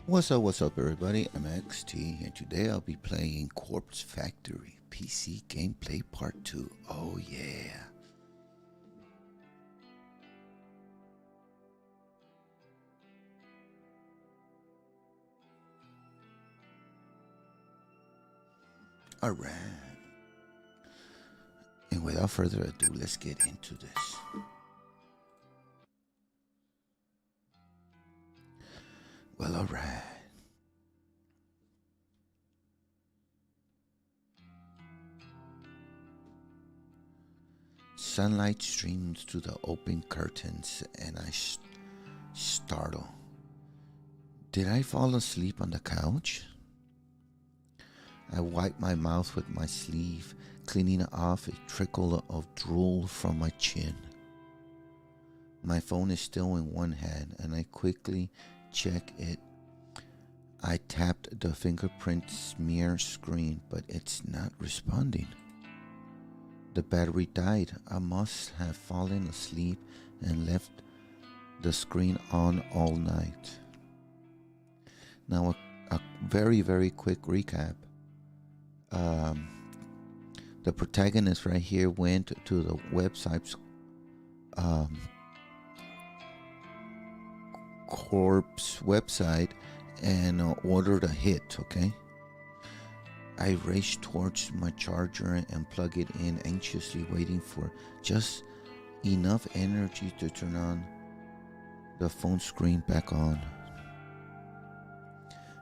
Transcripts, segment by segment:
What's up everybody, MXT, and today I'll be playing Corpse Factory PC Gameplay Part 2. Oh yeah. Alright. And without further ado, let's get into this. Well, alright. Sunlight streams through the open curtains and I startle. Did I fall asleep on the couch? I wipe my mouth with my sleeve, cleaning off a trickle of drool from my chin. My phone is still in one hand and I quickly check it. I tapped the fingerprint smear screen, but it's not responding. The battery died. I must have fallen asleep and left the screen on all night. Now a very quick recap. The protagonist right here went to the website's corpse website and ordered a hit, okay? I raced towards my charger and plug it in, anxiously waiting for just enough energy to turn on the phone screen back on.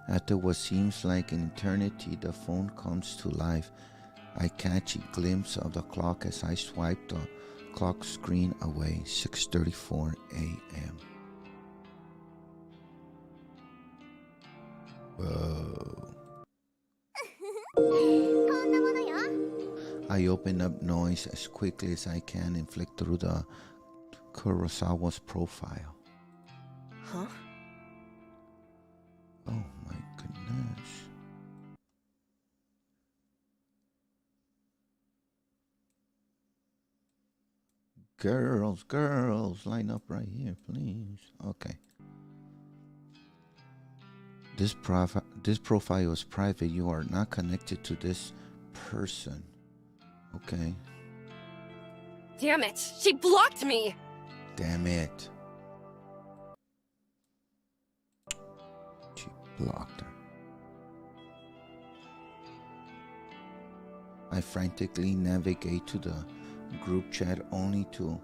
After what seems like an eternity, the phone comes to life. I catch a glimpse of the clock as I swipe the clock screen away. 6:34 a.m. Whoa. I open up noise as quickly as I can and flick through the Kurosawa's profile. Huh? Oh my goodness. Girls, line up right here, please. Okay. This profile is private. You are not connected to this person. Okay. Damn it! She blocked me! Damn it. She blocked her. I frantically navigate to the group chat only to...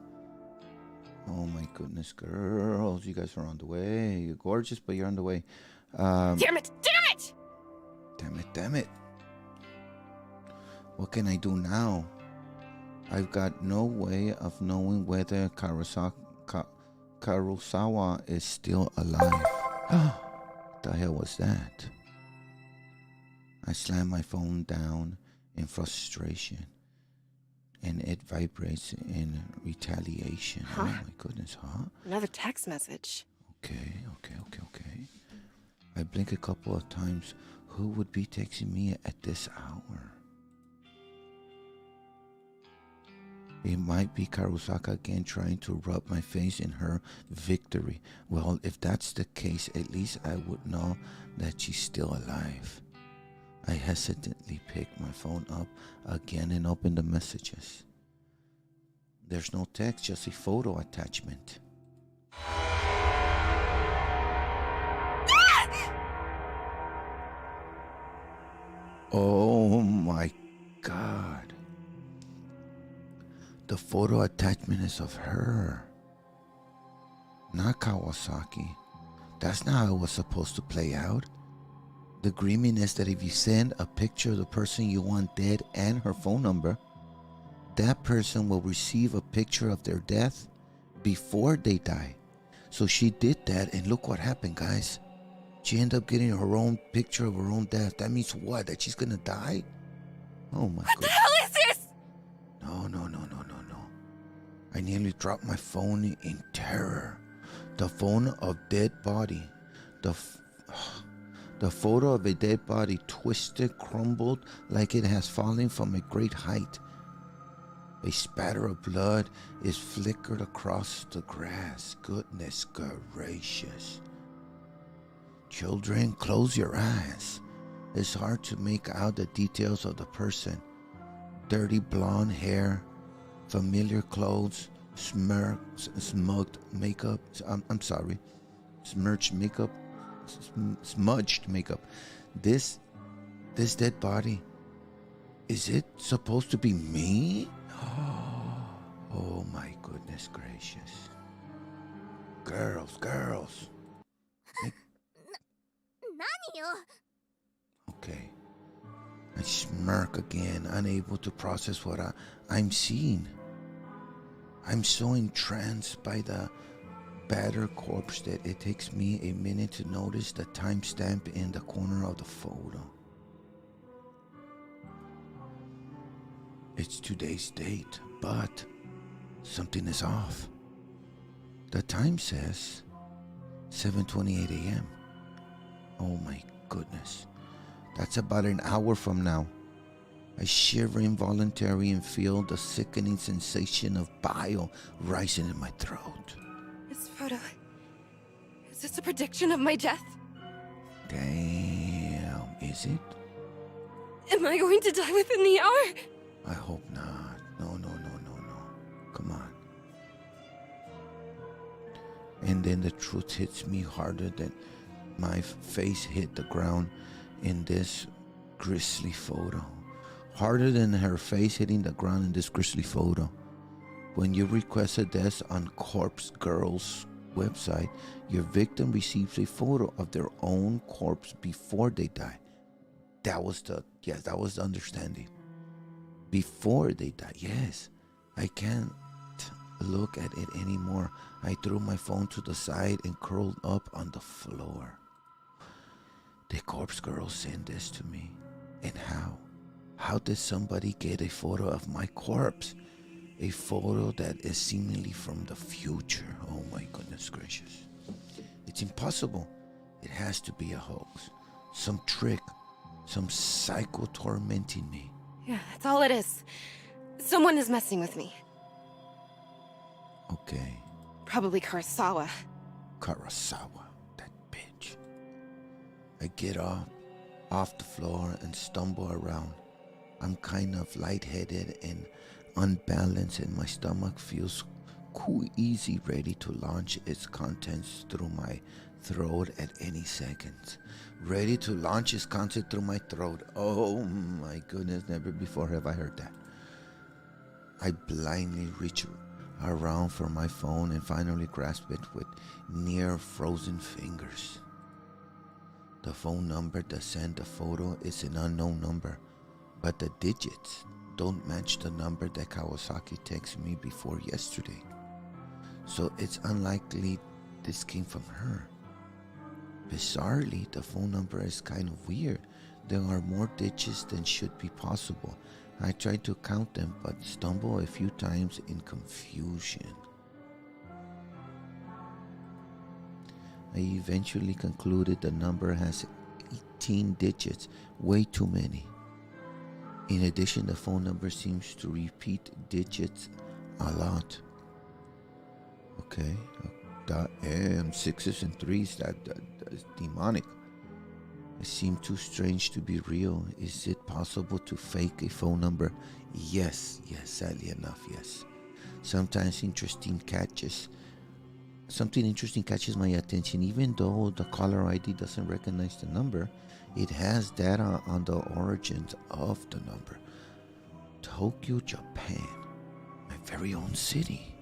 Oh my goodness, girls. You guys are on the way. You're gorgeous, but you're on the way. Damn it! Damn it! Damn it. What can I do now? I've got no way of knowing whether Kurosawa is still alive. What the hell was that? I slam my phone down in frustration, and it vibrates in retaliation. Huh? Oh my goodness, huh? Another text message. Okay. I blink a couple of times. Who would be texting me at this hour? It might be Karusaka again, trying to rub my face in her victory. Well, if that's the case, at least I would know that she's still alive. I hesitantly pick my phone up again and open the messages. There's no text, just a photo attachment. Oh my God. The photo attachment is of her, not Kawasaki. That's not how it was supposed to play out. The agreement is that if you send a picture of the person you want dead and her phone number, that person will receive a picture of their death before they die. So she did that, and look what happened, guys. She ended up getting her own picture of her own death. That means what? That she's gonna die? Oh my God. What the hell is this? No. I nearly dropped my phone in terror. The phone of dead body. The photo of a dead body, twisted, crumbled like it has fallen from a great height. A spatter of blood is flickered across the grass. Goodness gracious. Children, close your eyes. It's hard to make out the details of the person. Dirty blonde hair, familiar clothes, smudged makeup. Smudged makeup. Smudged makeup. This dead body. Is it supposed to be me? Oh my goodness gracious. Girls. 何よ Okay. I smirk again, unable to process what I'm seeing. I'm so entranced by the battered corpse that it takes me a minute to notice the timestamp in the corner of the photo. It's today's date, but something is off. The time says 7:28 a.m. Oh my goodness. That's about an hour from now. I shiver involuntarily and feel the sickening sensation of bile rising in my throat. This photo. Is this a prediction of my death? Damn, is it? Am I going to die within the hour? I hope not. No. Come on. And then the truth hits me harder than my face hit the ground in this grisly photo. Harder than her face hitting the ground in this grisly photo. When you request a death on Corpse Girl's website, your victim receives a photo of their own corpse before they die. That was the understanding. Before they die, yes. I can't look at it anymore. I threw my phone to the side and curled up on the floor. The Corpse Girl sent this to me. And how? How did somebody get a photo of my corpse? A photo that is seemingly from the future. Oh my goodness gracious. It's impossible. It has to be a hoax. Some trick. Some psycho tormenting me. Yeah, that's all it is. Someone is messing with me. Okay. Probably Kurosawa. Kurosawa, that bitch. I get off the floor and stumble around. I'm kind of lightheaded and unbalanced, and my stomach feels easy, ready to launch its contents through my throat at any second. Ready to launch its content through my throat. Oh my goodness, never before have I heard that. I blindly reach around for my phone and finally grasp it with near frozen fingers. The phone number that sent the photo is an unknown number, but the digits don't match the number that Kawasaki texted me before yesterday. So it's unlikely this came from her. Bizarrely, the phone number is kind of weird. There are more digits than should be possible. I tried to count them but stumble a few times in confusion. I eventually concluded the number has 18 digits, way too many. In addition, the phone number seems to repeat digits a lot. Okay, sixes and threes, that's demonic. It seemed too strange to be real. Is it possible to fake a phone number? Yes, sadly enough, yes. Something interesting catches my attention. Even though the caller ID doesn't recognize the number, it has data on the origins of the number. Tokyo, Japan, my very own city.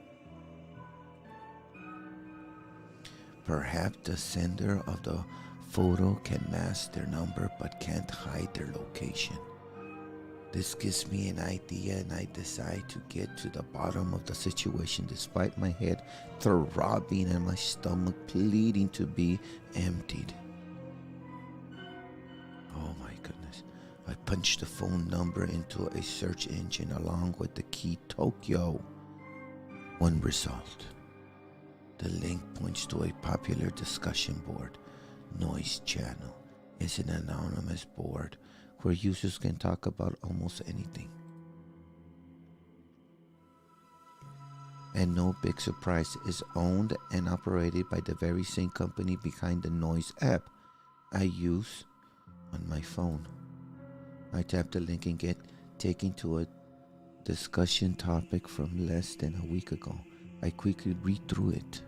Perhaps the sender of the photo can mask their number but can't hide their location. This gives me an idea, and I decide to get to the bottom of the situation despite my head throbbing and my stomach pleading to be emptied. Oh my goodness. I punched the phone number into a search engine along with the key Tokyo. One result. The link points to a popular discussion board. Noise Channel is an anonymous board where users can talk about almost anything. And no big surprise, is owned and operated by the very same company behind the Noise app, I use on my phone. I tap the link and get taken to a discussion topic from less than a week ago. I quickly read through it.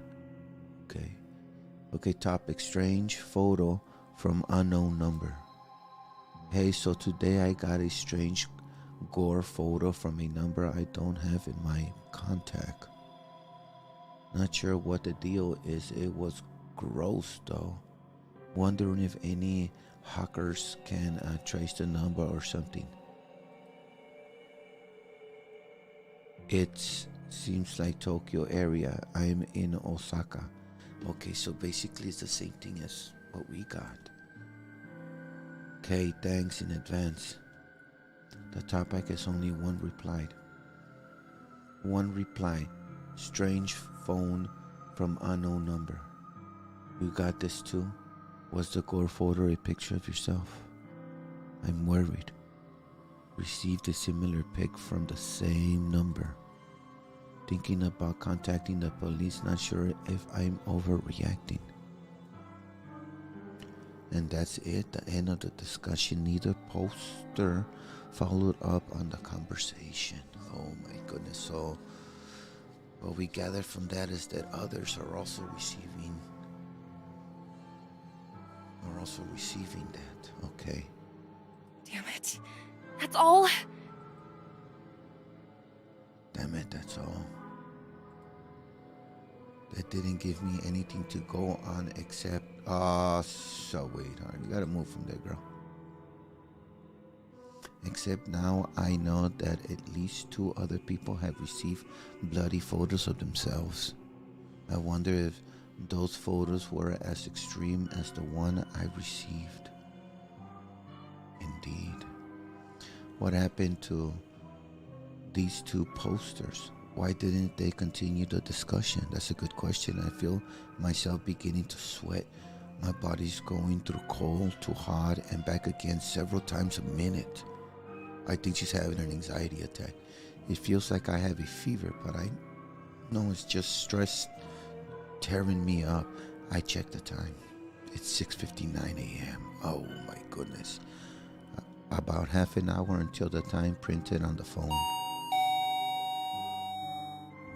Okay, topic: strange photo from unknown number. Hey, so today I got a strange gore photo from a number I don't have in my contact. Not sure what the deal is. It was gross though. Wondering if any hackers can trace the number or something. It seems like Tokyo area. I'm in Osaka. Okay, so basically it's the same thing as what we got. Okay, thanks in advance. The topic has only one replied. One reply. Strange phone from unknown number. You got this too? Was the gore photo a picture of yourself? I'm worried. Received a similar pic from the same number. Thinking about contacting the police, not sure if I'm overreacting. And that's it, the end of the discussion. Neither poster followed up on the conversation. Oh my goodness. So what we gather from that is that others are also receiving that. Okay. Damn it. That's all? Damn it, that's all. That didn't give me anything to go on except so wait, you gotta move from there, girl. Except now I know that at least 2 other people have received bloody photos of themselves. I wonder if those photos were as extreme as the one I received. Indeed. What happened to these 2 posters? Why didn't they continue the discussion? That's a good question. I feel myself beginning to sweat. My body's going through cold to hot and back again several times a minute. I think she's having an anxiety attack. It feels like I have a fever, but I know it's just stress tearing me up. I check the time. It's 6:59 a.m. Oh my goodness. About half an hour until the time printed on the phone.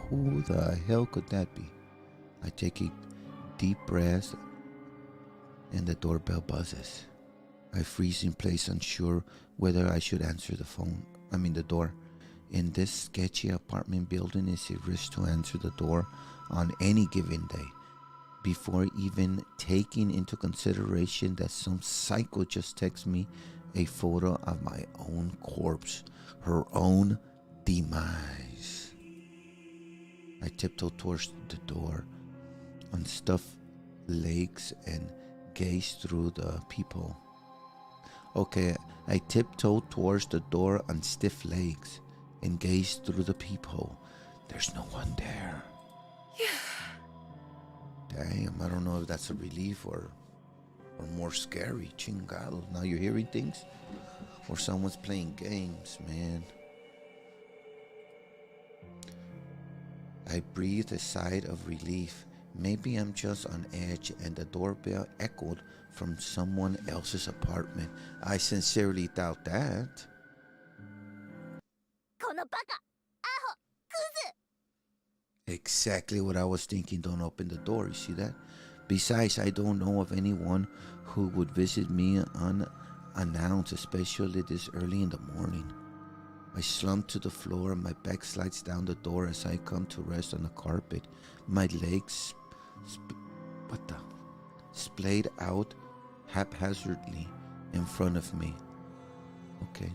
Who the hell could that be? I take a deep breath and the doorbell buzzes. I freeze in place, unsure whether I should answer the door. In this sketchy apartment building, it's a risk to answer the door on any given day, before even taking into consideration that some psycho just texts me a photo of my own corpse, her own demise. I tiptoe towards the door on stuffed legs and gaze through the peephole. Okay, I tiptoe towards the door on stiff legs and gaze through the peephole. There's no one there. Damn, I don't know if that's a relief or more scary. Chingado, now you're hearing things? Or someone's playing games, man. I breathe a sigh of relief. Maybe I'm just on edge and the doorbell echoed from someone else's apartment. I sincerely doubt that. このバカアホクズ Exactly what I was thinking. Don't open the door, you see that? Besides, I don't know of anyone who would visit me unannounced, especially this early in the morning. I slump to the floor and my back slides down the door as I come to rest on the carpet. My legs splayed out haphazardly in front of me. Okay.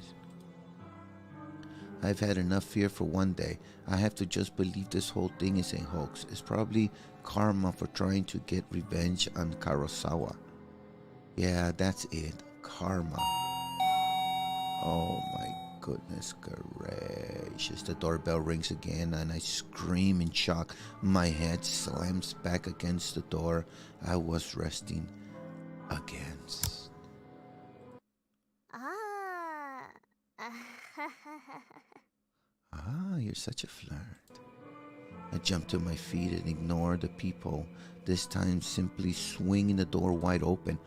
I've had enough fear for one day. I have to just believe this whole thing is a hoax. It's probably karma for trying to get revenge on Kurosawa. Yeah, that's it. Karma. Oh my goodness gracious. The doorbell rings again and I scream in shock. My head slams back against the door I was resting against. Ah, you're such a flirt. I jump to my feet and ignore the peephole, this time simply swinging the door wide open.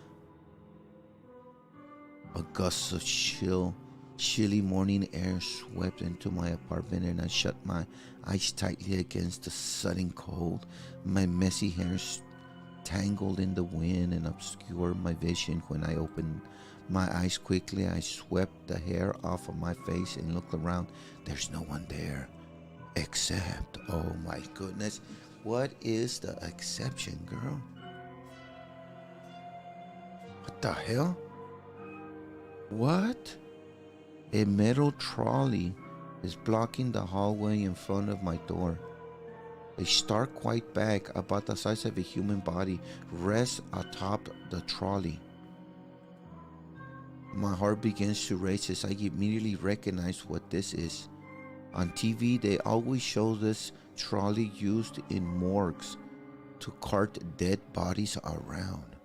A gust of chilly morning air swept into my apartment, and I shut my eyes tightly against the sudden cold. My messy hair tangled in the wind and obscured my vision. When I opened my eyes quickly, I swept the hair off of my face and looked around. There's no one there except, oh my goodness, what is the exception, girl? What the hell? What? A metal trolley is blocking the hallway in front of my door. A stark white bag, about the size of a human body, rests atop the trolley. My heart begins to race as I immediately recognize what this is. On TV, they always show this trolley used in morgues to cart dead bodies around.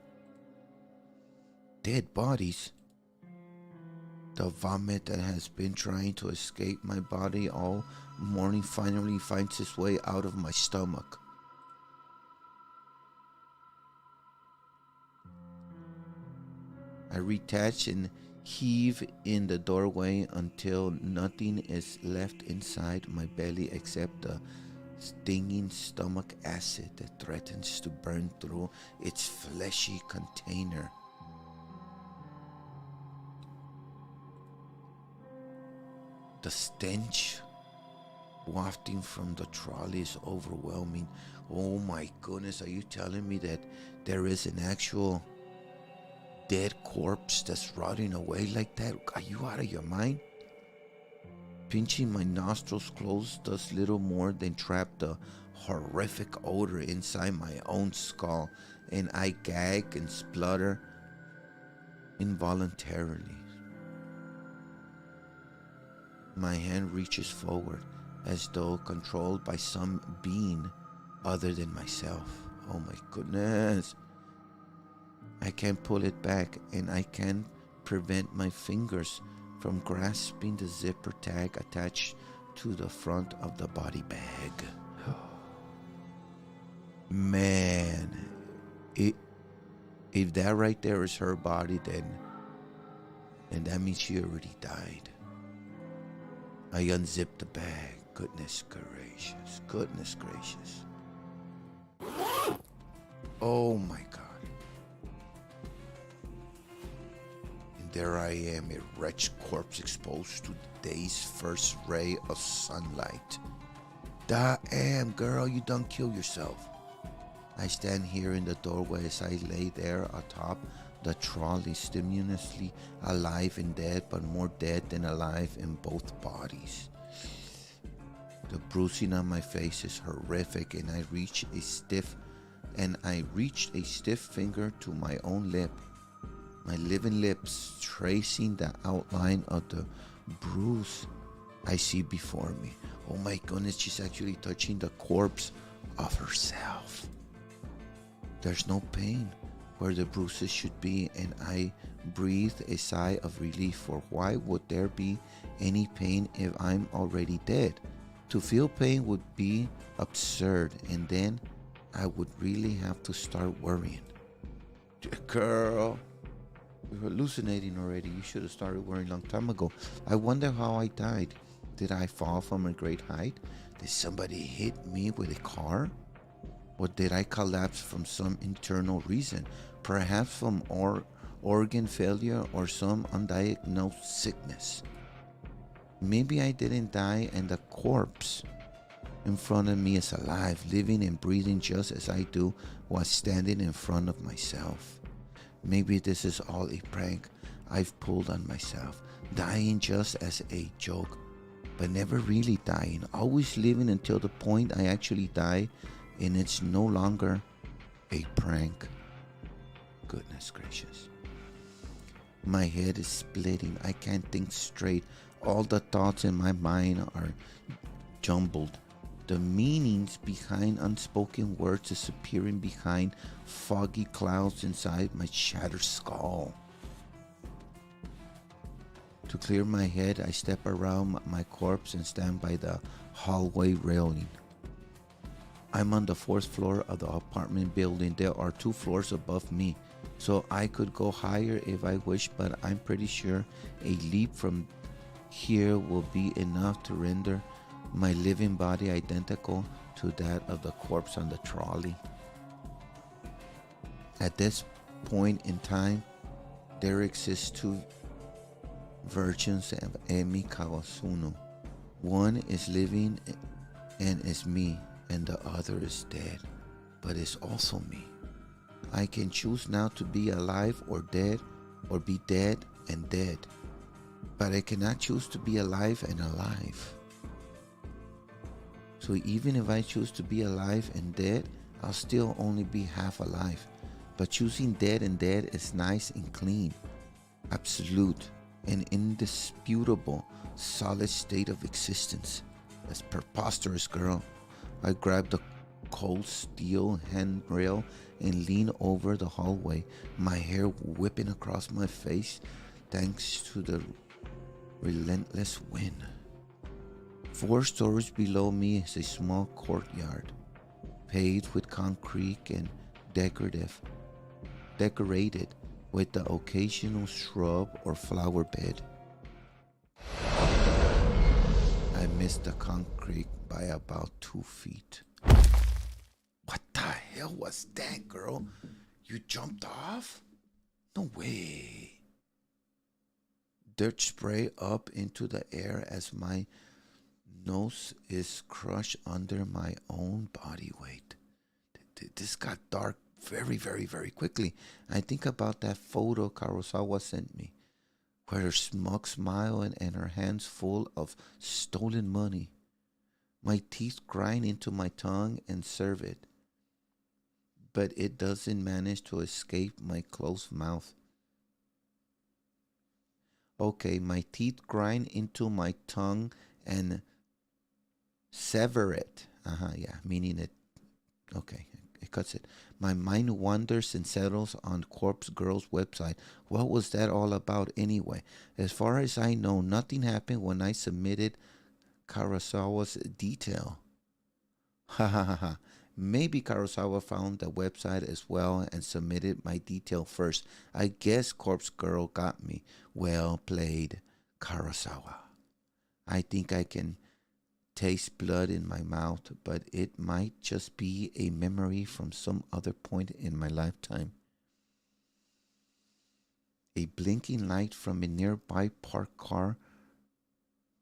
Dead bodies? The vomit that has been trying to escape my body all morning finally finds its way out of my stomach. I retach and heave in the doorway until nothing is left inside my belly except the stinging stomach acid that threatens to burn through its fleshy container. The stench wafting from the trolley is overwhelming. Oh my goodness, are you telling me that there is an actual dead corpse that's rotting away like that? Are you out of your mind? Pinching my nostrils closed does little more than trap the horrific odor inside my own skull, and I gag and splutter involuntarily. My hand reaches forward as though controlled by some being other than myself. Oh my goodness. I can't pull it back, and I can't prevent my fingers from grasping the zipper tag attached to the front of the body bag. Man, if that right there is her body, then that means she already died. I unzipped the bag. Goodness gracious. Goodness gracious. Oh my God. And there I am, a wretched corpse exposed to the day's first ray of sunlight. Damn, girl, you done kill yourself. I stand here in the doorway as I lay there atop the trolley, stimulously alive and dead, but more dead than alive in both bodies. The bruising on my face is horrific, and I reached a stiff finger to my own lip, my living lips tracing the outline of the bruise I see before me. Oh my goodness, she's actually touching the corpse of herself. There's no pain where the bruises should be, and I breathed a sigh of relief, for why would there be any pain if I'm already dead? To feel pain would be absurd, and then I would really have to start worrying. Girl, you're hallucinating already. You should have started worrying a long time ago. I wonder how I died. Did I fall from a great height? Did somebody hit me with a car? Or did I collapse from some internal reason? Perhaps from organ failure or some undiagnosed sickness. Maybe I didn't die and the corpse in front of me is alive, living and breathing just as I do while standing in front of myself. Maybe this is all a prank I've pulled on myself, dying just as a joke, but never really dying, always living until the point I actually die, and it's no longer a prank. Goodness gracious. My head is splitting. I can't think straight. All the thoughts in my mind are jumbled. The meanings behind unspoken words disappearing behind foggy clouds inside my shattered skull. To clear my head, I step around my corpse and stand by the hallway railing. I'm on the 4th floor of the apartment building. There are 2 floors above me. So I could go higher if I wish, but I'm pretty sure a leap from here will be enough to render my living body identical to that of the corpse on the trolley. At this point in time, there exist two versions of Emi Kawasuno. One is living and is me, and the other is dead, but is also me. I can choose now to be alive or dead, or be dead and dead, but I cannot choose to be alive and alive. So even if I choose to be alive and dead, I'll still only be half alive. But choosing dead and dead is nice and clean, absolute, and indisputable, solid state of existence. That's preposterous, girl. I grabbed the cold steel handrail and leaned over the hallway, my hair whipping across my face thanks to the relentless wind. 4 stories below me is a small courtyard, paved with concrete and decorated with the occasional shrub or flower bed. I missed the concrete by about 2 feet. What the hell was that, girl? You jumped off? No way. Dirt spray up into the air as my nose is crushed under my own body weight. This got dark very, very, very quickly. I think about that photo Kurosawa sent me, where her smug smile and her hands full of stolen money. My teeth grind into my tongue and serve it, but it doesn't manage to escape my closed mouth. Okay, my teeth grind into my tongue and sever it. Yeah, meaning it. Okay, it cuts it. My mind wanders and settles on Corpse Girl's website. What was that all about anyway? As far as I know, nothing happened when I submitted Kurosawa's detail. Ha ha ha ha. Maybe Kurosawa found the website as well and submitted my detail first. I guess Corpse Girl got me. Well played, Kurosawa. I think I can taste blood in my mouth, but it might just be a memory from some other point in my lifetime. A blinking light from a nearby parked car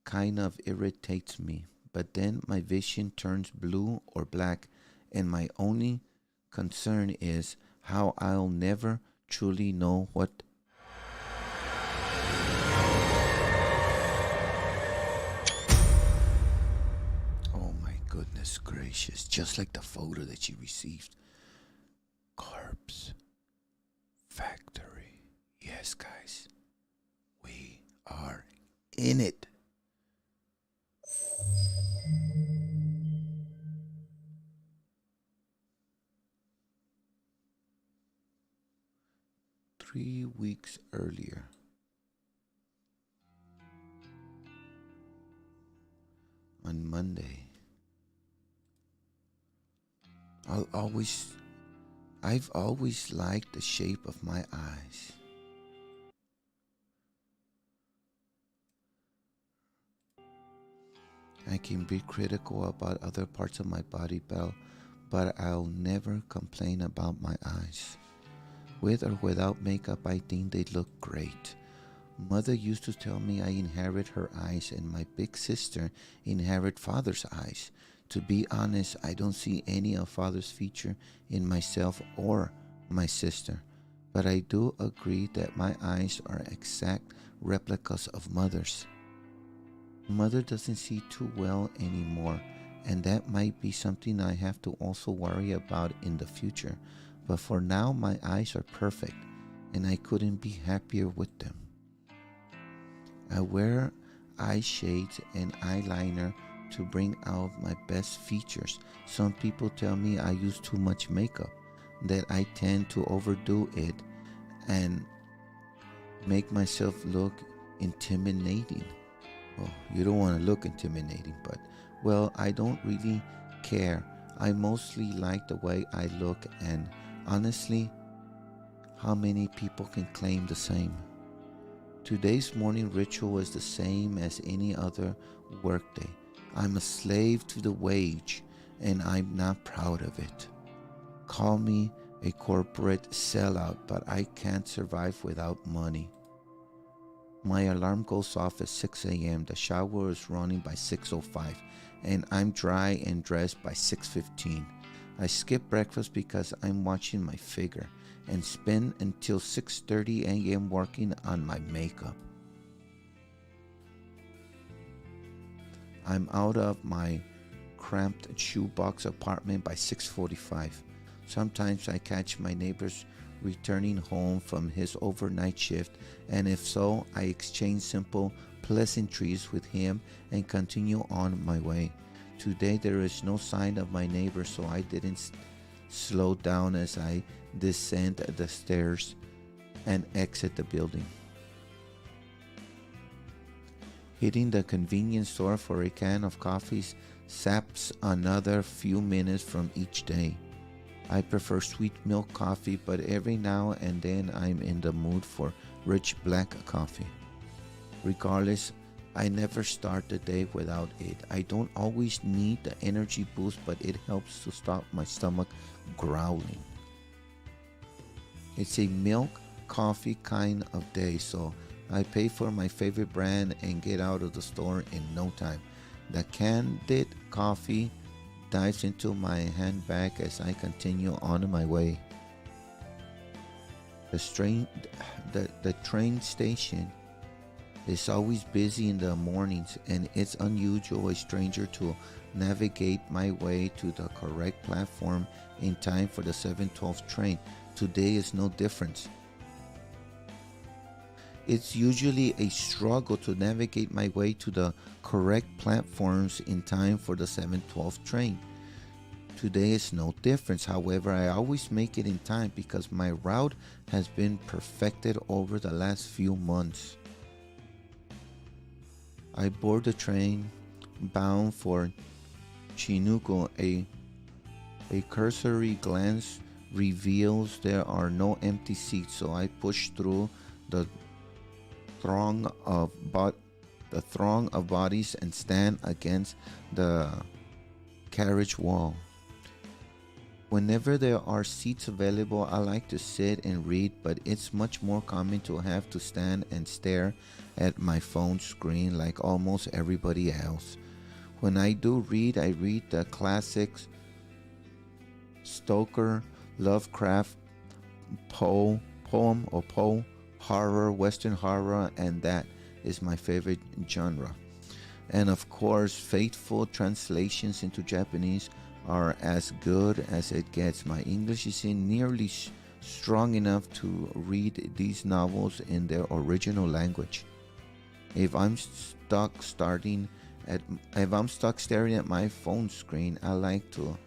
kind of irritates me, but then my vision turns blue or black, and my only concern is how I'll never truly know what goodness gracious, just like the photo that she received. Corpse Factory. Yes, guys, we are in it. Three weeks earlier, on Monday, I've always liked the shape of my eyes. I can be critical about other parts of my body, but I'll never complain about my eyes. With or without makeup, I think they look great. Mother used to tell me I inherit her eyes and my big sister inherit father's eyes. To be honest, I don't see any of father's feature in myself or my sister, but I do agree that my eyes are exact replicas of mother's. Mother doesn't see too well anymore, and that might be something I have to also worry about in the future, but for now my eyes are perfect, and I couldn't be happier with them. I wear eye shades and eyeliner to bring out my best features. Some people tell me I use too much makeup, that I tend to overdo it and make myself look intimidating. Well, you don't want to look intimidating, but well, I don't really care. I mostly like the way I look, and honestly, How many people can claim the same? Today's morning ritual is the same as any other workday. I'm a slave to the wage, and I'm not proud of it. Call me a corporate sellout, but I can't survive without money. My alarm goes off at 6 a.m. The shower is running by 6:05, and I'm dry and dressed by 6:15. I skip breakfast because I'm watching my figure, and spend until 6:30 a.m. working on my makeup. I'm out of my cramped shoebox apartment by 6:45. Sometimes I catch my neighbors returning home from his overnight shift, and if so, I exchange simple pleasantries with him and continue on my way. Today there is no sign of my neighbor, so I didn't slow down as I descend the stairs and exit the building. Hitting the convenience store for a can of coffee saps another few minutes from each day. I prefer sweet milk coffee, but every now and then I'm in the mood for rich black coffee. Regardless, I never start the day without it. I don't always need the energy boost, but it helps to stop my stomach growling. It's a milk coffee kind of day, so I pay for my favorite brand and get out of the store in no time. The candid coffee dives into my handbag as I continue on my way. The train station is always busy in the mornings, and it's unusual a stranger to navigate my way to the correct platform in time for the 7:12 train. Today is no different. It's usually a struggle to navigate my way to the correct platforms in time for the 7:12 train. Today is no difference. However, I always make it in time because my route has been perfected over the last few months. I board the train bound for Chinooku. A cursory glance reveals there are no empty seats, so I push through the throng of bodies and stand against the carriage wall. Whenever there are seats available, I like to sit and read, but it's much more common to have to stand and stare at my phone screen like almost everybody else. When I do read, I read the classics, Stoker, Lovecraft, Poe, horror, Western horror, and that is my favorite genre. And of course, faithful translations into Japanese are as good as it gets. My English isn't nearly strong enough to read these novels in their original language. If I'm stuck staring at my phone screen, I like to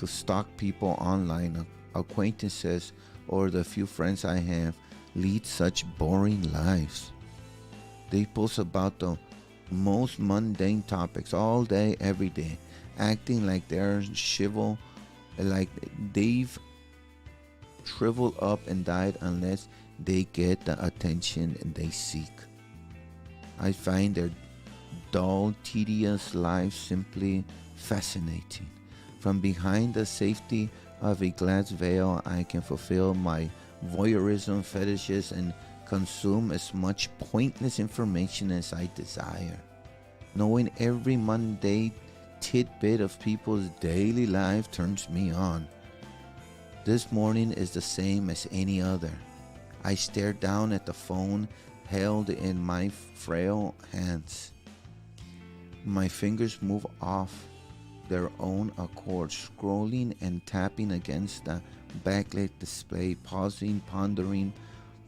stalk people online, acquaintances, or the few friends I have lead such boring lives. They post about the most mundane topics all day, every day, acting like they've shriveled up and died unless they get the attention they seek. I find their dull, tedious lives simply fascinating. From behind the safety of a glass veil, I can fulfill my voyeurism fetishes and consume as much pointless information as I desire. Knowing every mundane tidbit of people's daily life turns me on. This morning is the same as any other. I stare down at the phone held in my frail hands. My fingers move off their own accord, scrolling and tapping against the backlit display, pausing, pondering,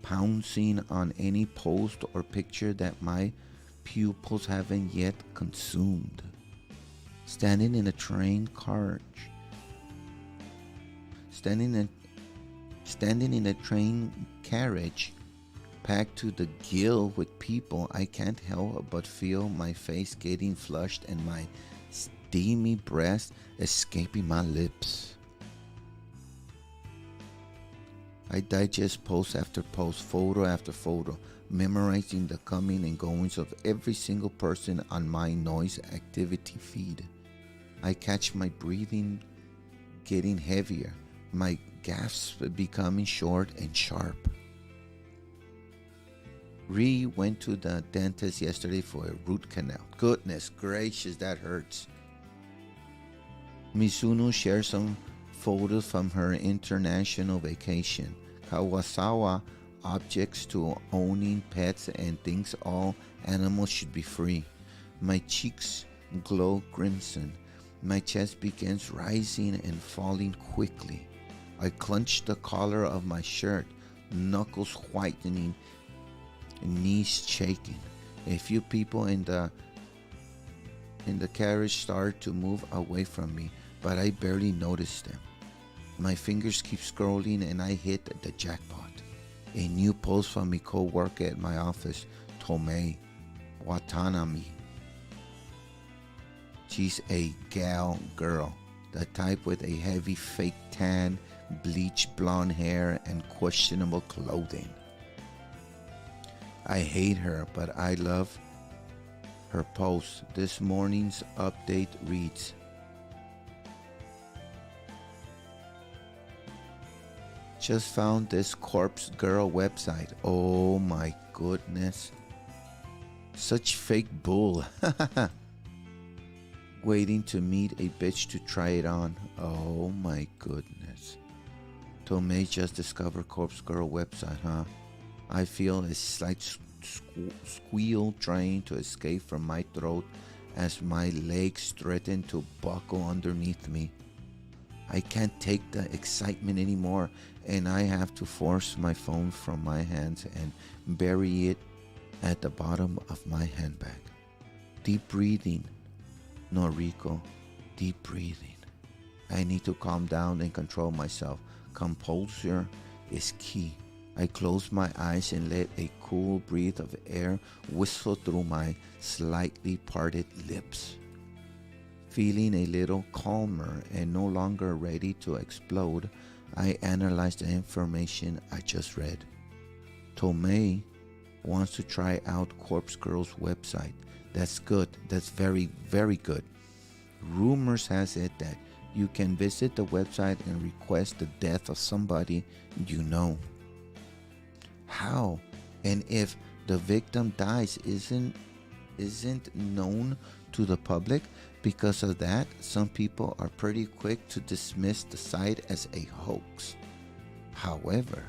pouncing on any post or picture that my pupils haven't yet consumed. Standing in a train carriage packed to the gill with people, I can't help but feel my face getting flushed and my steamy breath escaping my lips. I digest post after post, photo after photo, memorizing the coming and goings of every single person on my noise activity feed. I catch my breathing getting heavier, my gasps becoming short and sharp. Ree went to the dentist yesterday for a root canal. Goodness gracious, that hurts. Mizuno shares some photos from her international vacation. Kawasawa objects to owning pets and thinks all animals should be free. My cheeks glow crimson. My chest begins rising and falling quickly. I clench the collar of my shirt, knuckles whitening, knees shaking. A few people in the carriage start to move away from me, but I barely notice them. My fingers keep scrolling and I hit the jackpot. A new post from my co-worker at my office, Tomei Watanabe. She's a gal girl, the type with a heavy fake tan, bleached blonde hair, and questionable clothing. I hate her, but I love her post. This morning's update reads, "Just found this corpse girl website. Oh my goodness. Such fake bull. Waiting to meet a bitch to try it on. Oh my goodness. Tomei just discovered corpse girl website, huh? I feel a slight squeal trying to escape from my throat as my legs threaten to buckle underneath me. I can't take the excitement anymore, and I have to force my phone from my hands and bury it at the bottom of my handbag. Deep breathing, Noriko, deep breathing. I need to calm down and control myself. Composure is key. I close my eyes and let a cool breath of air whistle through my slightly parted lips. Feeling a little calmer and no longer ready to explode, I analyze the information I just read. Tomei wants to try out Corpse Girl's website. That's good. That's very, very good. Rumors has it that you can visit the website and request the death of somebody you know. How? And if the victim dies isn't known to the public? Because of that, some people are pretty quick to dismiss the site as a hoax. However,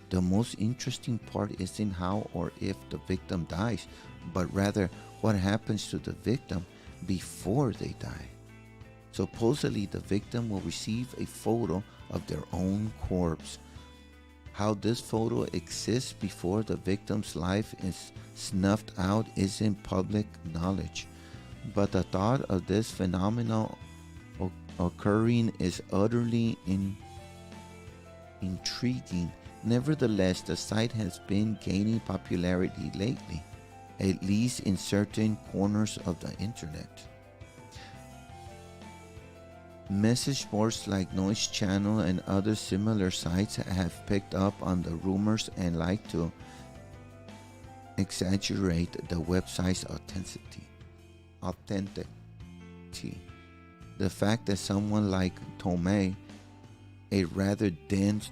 the most interesting part isn't how or if the victim dies, but rather what happens to the victim before they die. Supposedly, the victim will receive a photo of their own corpse. How this photo exists before the victim's life is snuffed out isn't public knowledge, but the thought of this phenomenon occurring is utterly intriguing. Nevertheless, the site has been gaining popularity lately, at least in certain corners of the internet. Message boards like Noise Channel and other similar sites have picked up on the rumors and like to exaggerate the website's authenticity. The fact that someone like Tomei, a rather dense,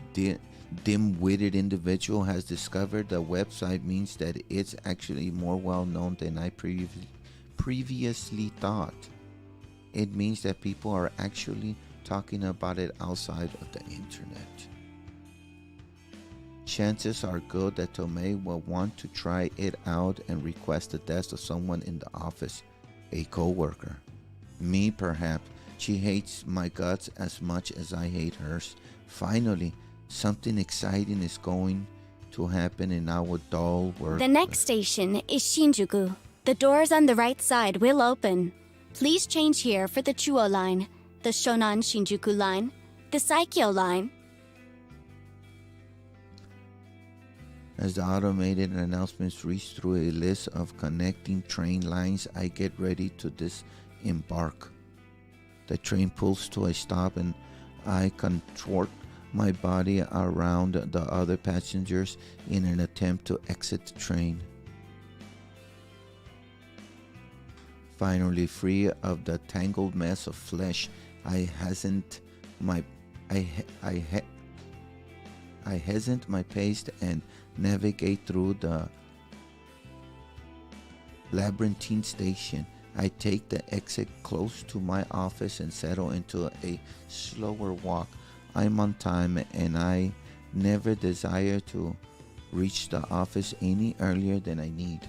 dim-witted individual, has discovered the website means that it's actually more well-known than I previously thought. It means that people are actually talking about it outside of the internet. Chances are good that Tomei will want to try it out and request the death of someone in the office, a co-worker. Me, perhaps. She hates my guts as much as I hate hers. Finally, something exciting is going to happen in our dull work. The next station is Shinjuku. The doors on the right side will open. Please change here for the Chuo line, the Shonan Shinjuku line, the Saikyo line. As the automated announcements reach through a list of connecting train lines, I get ready to disembark. The train pulls to a stop and I contort my body around the other passengers in an attempt to exit the train. Finally free of the tangled mess of flesh, I hastened my pace and navigate through the labyrinthine station. I take the exit close to my office and settle into a slower walk. I'm on time and I never desire to reach the office any earlier than I need.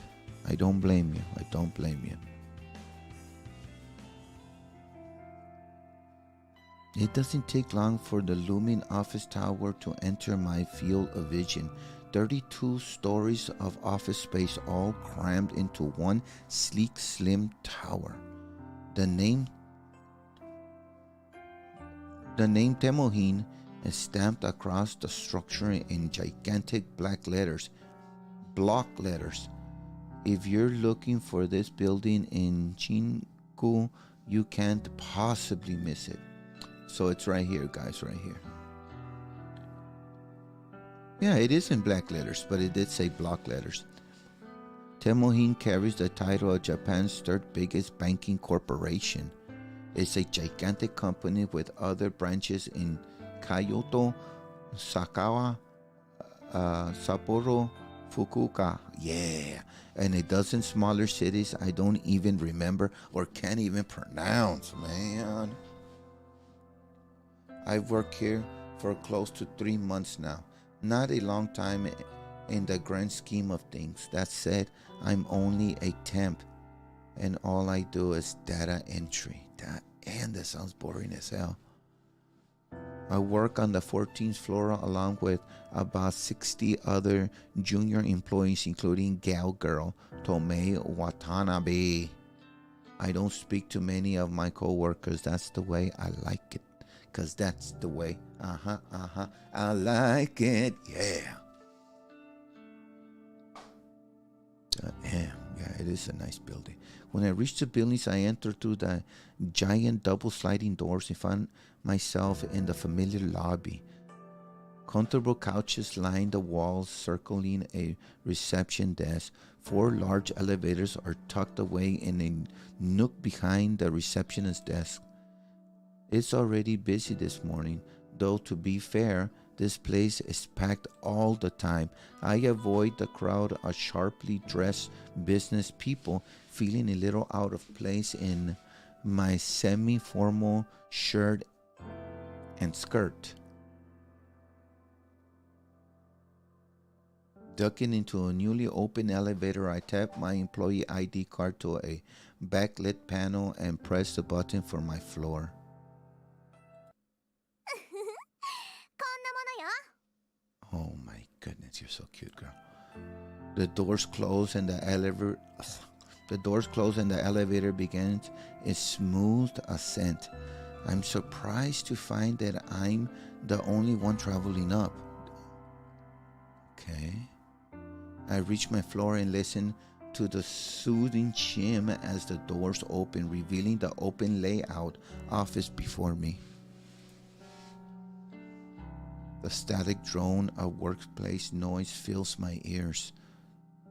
I don't blame you. I don't blame you. It doesn't take long for the looming office tower to enter my field of vision. 32 stories of office space all crammed into one sleek, slim tower. The name Temohin is stamped across the structure in gigantic black letters, block letters. If you're looking for this building in Chinku, you can't possibly miss it. So it's right here, guys, right here. Yeah, it is in black letters, but it did say block letters. Temohin carries the title of Japan's third biggest banking corporation. It's a gigantic company with other branches in Kyoto, Sakawa, Sapporo, Fukuoka, and a dozen smaller cities I don't even remember or can't even pronounce, man. I've worked here for close to 3 months now. Not a long time in the grand scheme of things. That said, I'm only a temp, and all I do is data entry. That sounds boring as hell. I work on the 14th floor along with about 60 other junior employees, including gal girl Tomei Watanabe. I don't speak to many of my coworkers. That's the way I like it. 'Cause that's the way. I like it. Yeah. Yeah, it is a nice building. When I reached the buildings, I entered through the giant double sliding doors and found myself in the familiar lobby. Comfortable couches line the walls, circling a reception desk. 4 large elevators are tucked away in a nook behind the receptionist's desk. It's already busy this morning, though to be fair, this place is packed all the time. I avoid the crowd of sharply dressed business people, feeling a little out of place in my semi-formal shirt and skirt. Ducking into a newly open elevator, I tap my employee ID card to a backlit panel and press the button for my floor. Oh my goodness, you're so cute, girl. The doors close and the elevator begins its smooth ascent. I'm surprised to find that I'm the only one traveling up. Okay. I reach my floor and listen to the soothing chime as the doors open, revealing the open layout office before me. The static drone of workplace noise fills my ears.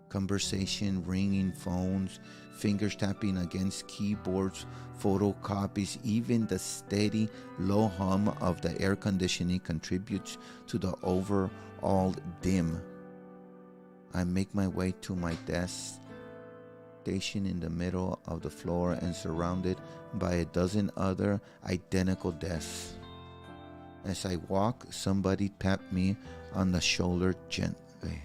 Conversation, ringing phones, fingers tapping against keyboards, photocopies, even the steady low hum of the air conditioning contributes to the overall dim. I make my way to my desk, stationed in the middle of the floor and surrounded by a dozen other identical desks. As I walk, somebody tapped me on the shoulder gently.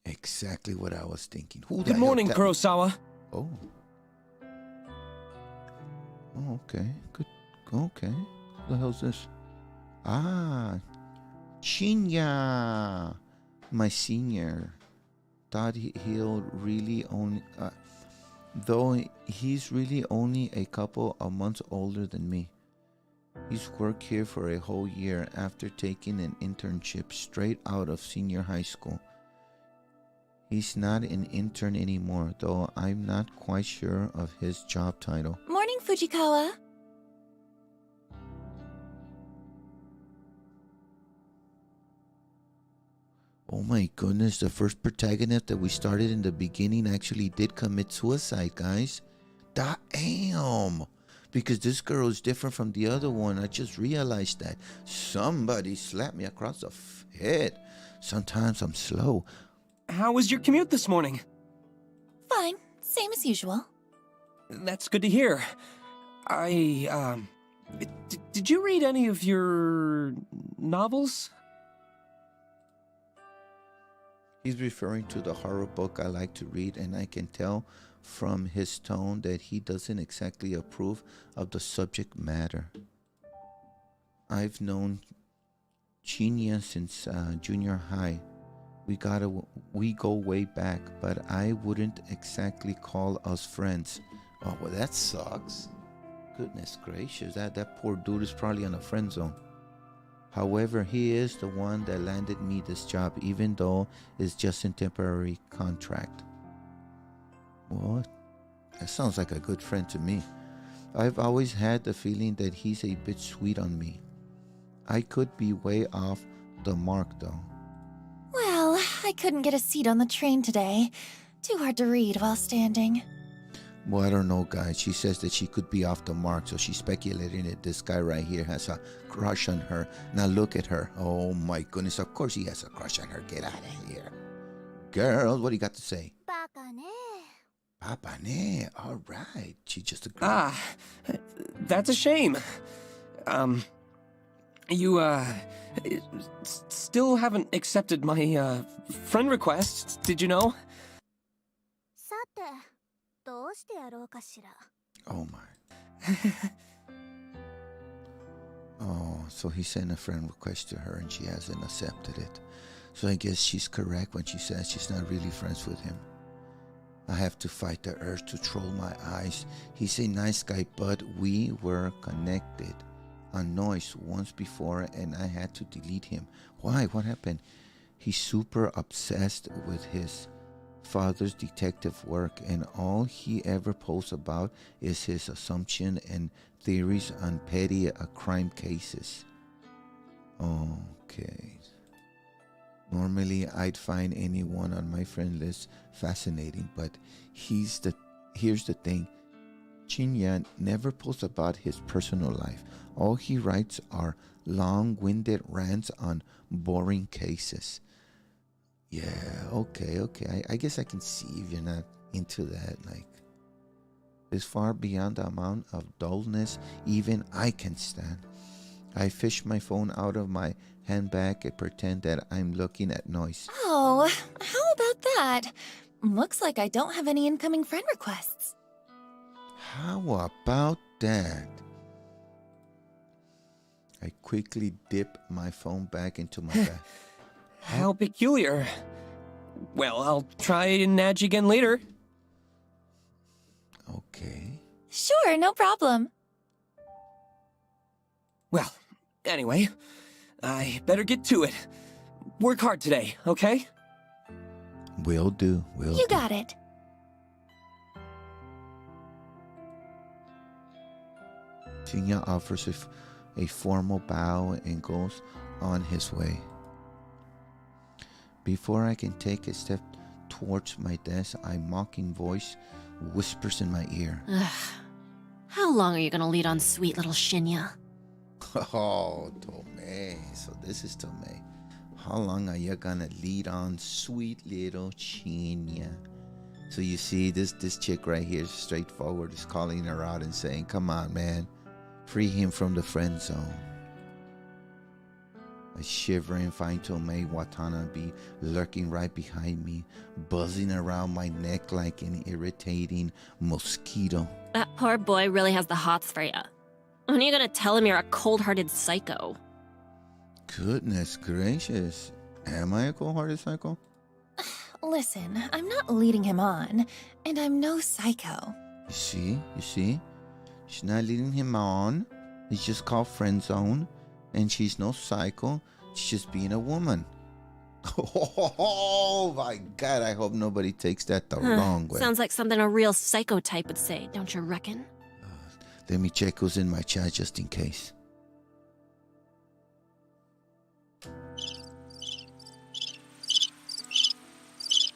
Exactly what I was thinking. Good morning, Kurosawa. Oh. Oh, okay. Good. Okay. What the hell's this? Ah. Shinya. My senior. Thought he'll really only... though he's really only a couple of months older than me. He's worked here for a whole year after taking an internship straight out of senior high school. He's not an intern anymore, though I'm not quite sure of his job title. Morning, Fujikawa. Oh my goodness, the first protagonist that we started in the beginning actually did commit suicide, guys. Damn! Because this girl is different from the other one. I just realized that. Somebody slapped me across the head. Sometimes I'm slow. How was your commute this morning? Fine, same as usual. That's good to hear. Did you read any of your novels? He's referring to the horror book I like to read, and I can tell from his tone that he doesn't exactly approve of the subject matter. I've known Chinya since junior high. We go way back, but I wouldn't exactly call us friends. Oh, well, that sucks. Goodness gracious, that poor dude is probably on a friend zone. However, he is the one that landed me this job, even though it's just a temporary contract. What? That sounds like a good friend to me. I've always had the feeling that he's a bit sweet on me. I could be way off the mark, though. Well, I couldn't get a seat on the train today. Too hard to read while standing. Well, I don't know, guys. She says that she could be off the mark, so she's speculating that this guy right here has a crush on her. Now look at her. Oh my goodness, of course he has a crush on her. Get out of here. Girls, what do you got to say? Papa ne. All right. She just agreed. Ah, that's a shame. You, still haven't accepted my, friend request, did you know? Oh my. Oh, so he sent a friend request to her and she hasn't accepted it. So I guess she's correct when she says she's not really friends with him. I have to fight the urge to troll my eyes. He's a nice guy, but we were connected on Noise once before and I had to delete him. Why? What happened? He's super obsessed with his father's detective work and all he ever posts about is his assumption and theories on petty crime cases. Okay. Normally I'd find anyone on my friend list fascinating, but here's the thing. Chinya never posts about his personal life. All he writes are long-winded rants on boring cases. Yeah, okay. I guess I can see if you're not into that. Like, it's far beyond the amount of dullness even I can stand. I fish my phone out of my handbag and pretend that I'm looking at Noise. Oh, how about that? Looks like I don't have any incoming friend requests. How about that? I quickly dip my phone back into my bag. How peculiar. Well, I'll try and nudge again later. Okay. Sure, no problem. Well, anyway, I better get to it. Work hard today, okay? Will do. You got it. Chinya offers a formal bow and goes on his way. Before I can take a step towards my desk, a mocking voice whispers in my ear. Ugh. How long are you gonna lead on sweet little Shinya? Oh, Tomei. So this is Tomei. How long are you gonna lead on, sweet little Chinya? So you see, this chick right here is straightforward, is calling her out and saying, come on, man. Free him from the friend zone. I shiver and find Tomei Watanabe lurking right behind me, buzzing around my neck like an irritating mosquito. That poor boy really has the hots for you. When are you gonna tell him you're a cold-hearted psycho? Goodness gracious. Am I a cold-hearted psycho? Listen, I'm not leading him on, and I'm no psycho. You see? She's not leading him on. It's just called friend zone. And she's no psycho. She's just being a woman. Oh my God, I hope nobody takes that the wrong way. Sounds like something a real psycho type would say, don't you reckon? Let me check who's in my chat just in case.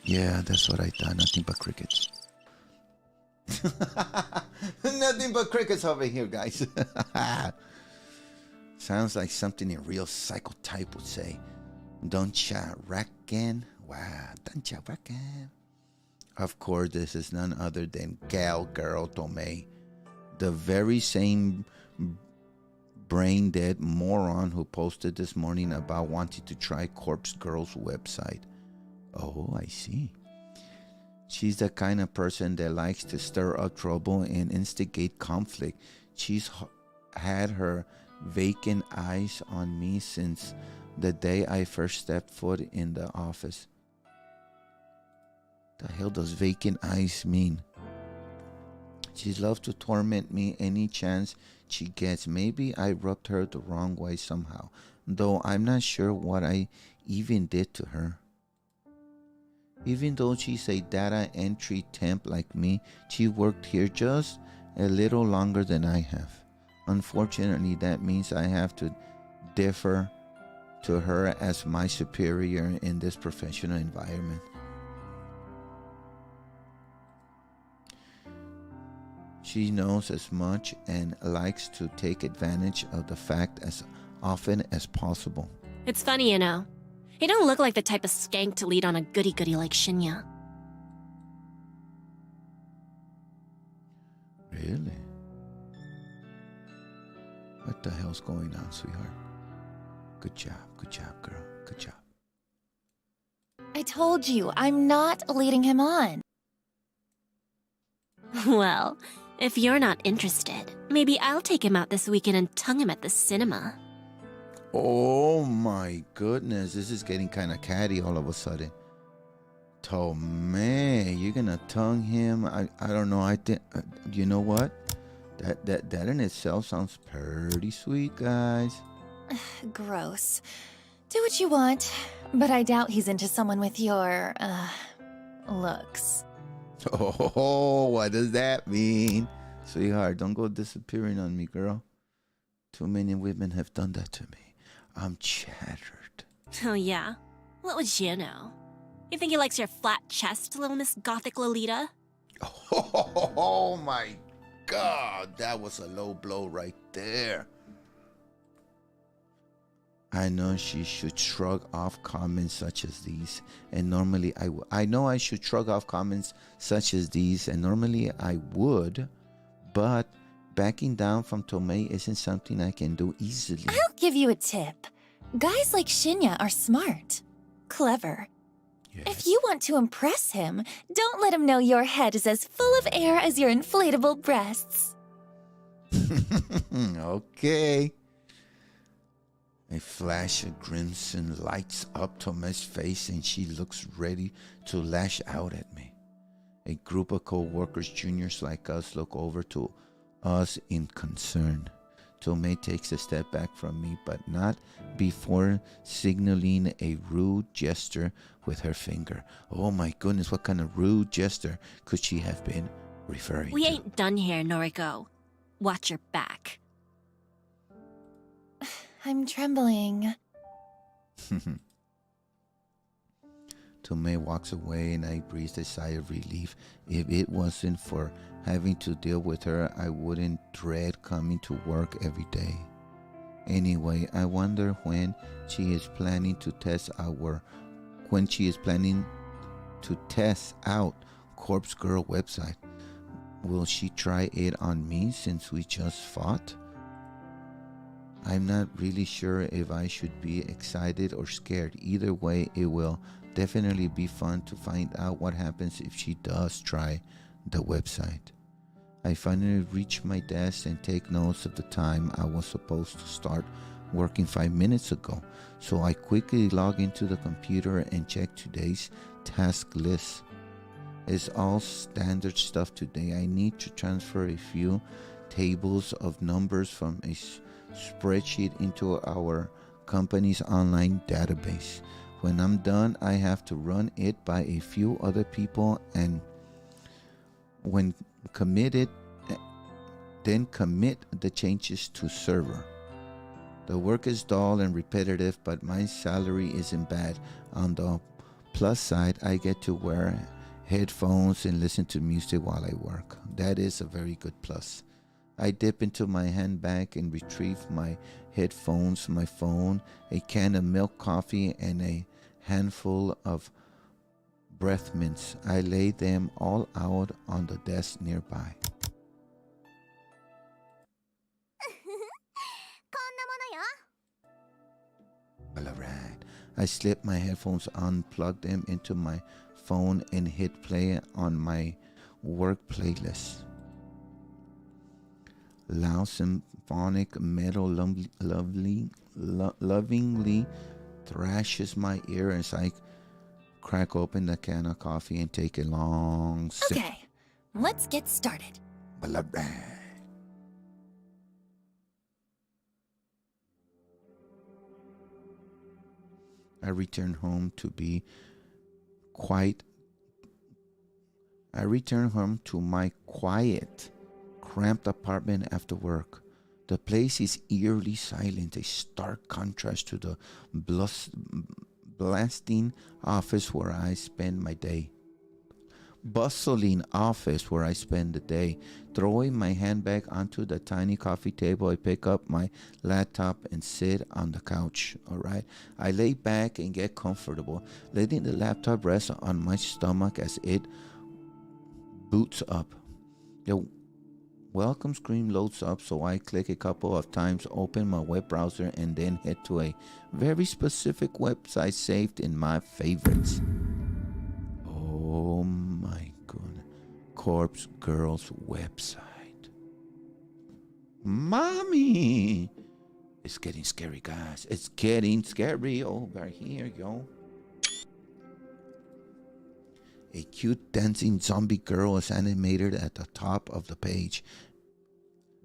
Yeah, that's what I thought. Nothing but crickets. Nothing but crickets over here, guys. Sounds like something a real psychotype would say. Don't ya reckon? Wow, don't ya reckon? Of course, this is none other than Girl Tomei, the very same brain-dead moron who posted this morning about wanting to try Corpse Girl's website. Oh, I see. She's the kind of person that likes to stir up trouble and instigate conflict. She's had her vacant eyes on me since the day I first stepped foot in the office. The hell does vacant eyes mean? She loves to torment me any chance she gets. Maybe I rubbed her the wrong way somehow, though I'm not sure what I even did to her. Even though she's a data entry temp like me, she worked here just a little longer than I have. Unfortunately, that means I have to defer to her as my superior in this professional environment. She knows as much and likes to take advantage of the fact as often as possible. It's funny, you know. You don't look like the type of skank to lead on a goody-goody like Shinya. Really? What the hell's going on, sweetheart? Good job, girl. Good job. I told you, I'm not leading him on. Well, if you're not interested, maybe I'll take him out this weekend and tongue him at the cinema. Oh my goodness, this is getting kind of catty all of a sudden. Tomei, you're gonna tongue him? I don't know. I think you know what? That in itself sounds pretty sweet, guys. Gross. Do what you want, but I doubt he's into someone with your, looks. Oh, what does that mean? Sweetheart, don't go disappearing on me, girl. Too many women have done that to me. I'm shattered. Oh yeah? What would you know? You think he likes your flat chest, little Miss Gothic Lolita? Oh my God, that was a low blow right there. I know she should shrug off comments such as these, and normally I know I should shrug off comments such as these, and normally I would, but backing down from Tomei isn't something I can do easily. I'll give you a tip. Guys like Shinya are smart, clever. Yes. If you want to impress him, don't let him know your head is as full of air as your inflatable breasts. Okay. A flash of crimson lights up Tomei's face and she looks ready to lash out at me. A group of co-workers, juniors like us, look over to us in concern. Tomei takes a step back from me, but not before signaling a rude gesture with her finger. Oh my goodness, what kind of rude gesture could she have been referring We to? ain't done here, Noriko. Watch your back. I'm trembling. Tomei walks away and I breathe a sigh of relief. If it wasn't for having to deal with her, I wouldn't dread coming to work every day. Anyway, I wonder when she is planning to test out Corpse Girl website. Will she try it on me since we just fought? I'm not really sure if I should be excited or scared. Either way, it will definitely be fun to find out what happens if she does try the website. I finally reach my desk and take notes of the time I was supposed to start working 5 minutes ago. So I quickly log into the computer and check today's task list. It's all standard stuff today. I need to transfer a few tables of numbers from a spreadsheet into our company's online database. When I'm done, I have to run it by a few other people, and when committed, then commit the changes to server. The work is dull and repetitive, but my salary isn't bad. On the plus side, I get to wear headphones and listen to music while I work. That is a very good plus. I dip into my handbag and retrieve my headphones, my phone, a can of milk coffee, and a handful of breath mints. I lay them all out on the desk nearby. Well, alright. I slip my headphones on, plug them into my phone, and hit play on my work playlist. Loud symphonic metal lovingly thrashes my ear as I crack open the can of coffee and take a long sip. Okay, let's get started. Well, alright. I return home to be quiet. I return home to my quiet, cramped apartment after work. The place is eerily silent, a stark contrast to the blasting office where I spend my day. Bustling office where I spend the day. Throwing my handbag onto the tiny coffee table, I pick up my laptop and sit on the couch. All right. I lay back and get comfortable, letting the laptop rest on my stomach as it boots up. The welcome screen loads up, so I click a couple of times, open my web browser, and then head to a very specific website saved in my favorites. Oh my goodness. Corpse Girl's website. Mommy! It's getting scary, guys. It's getting scary over here, yo. A cute dancing zombie girl is animated at the top of the page.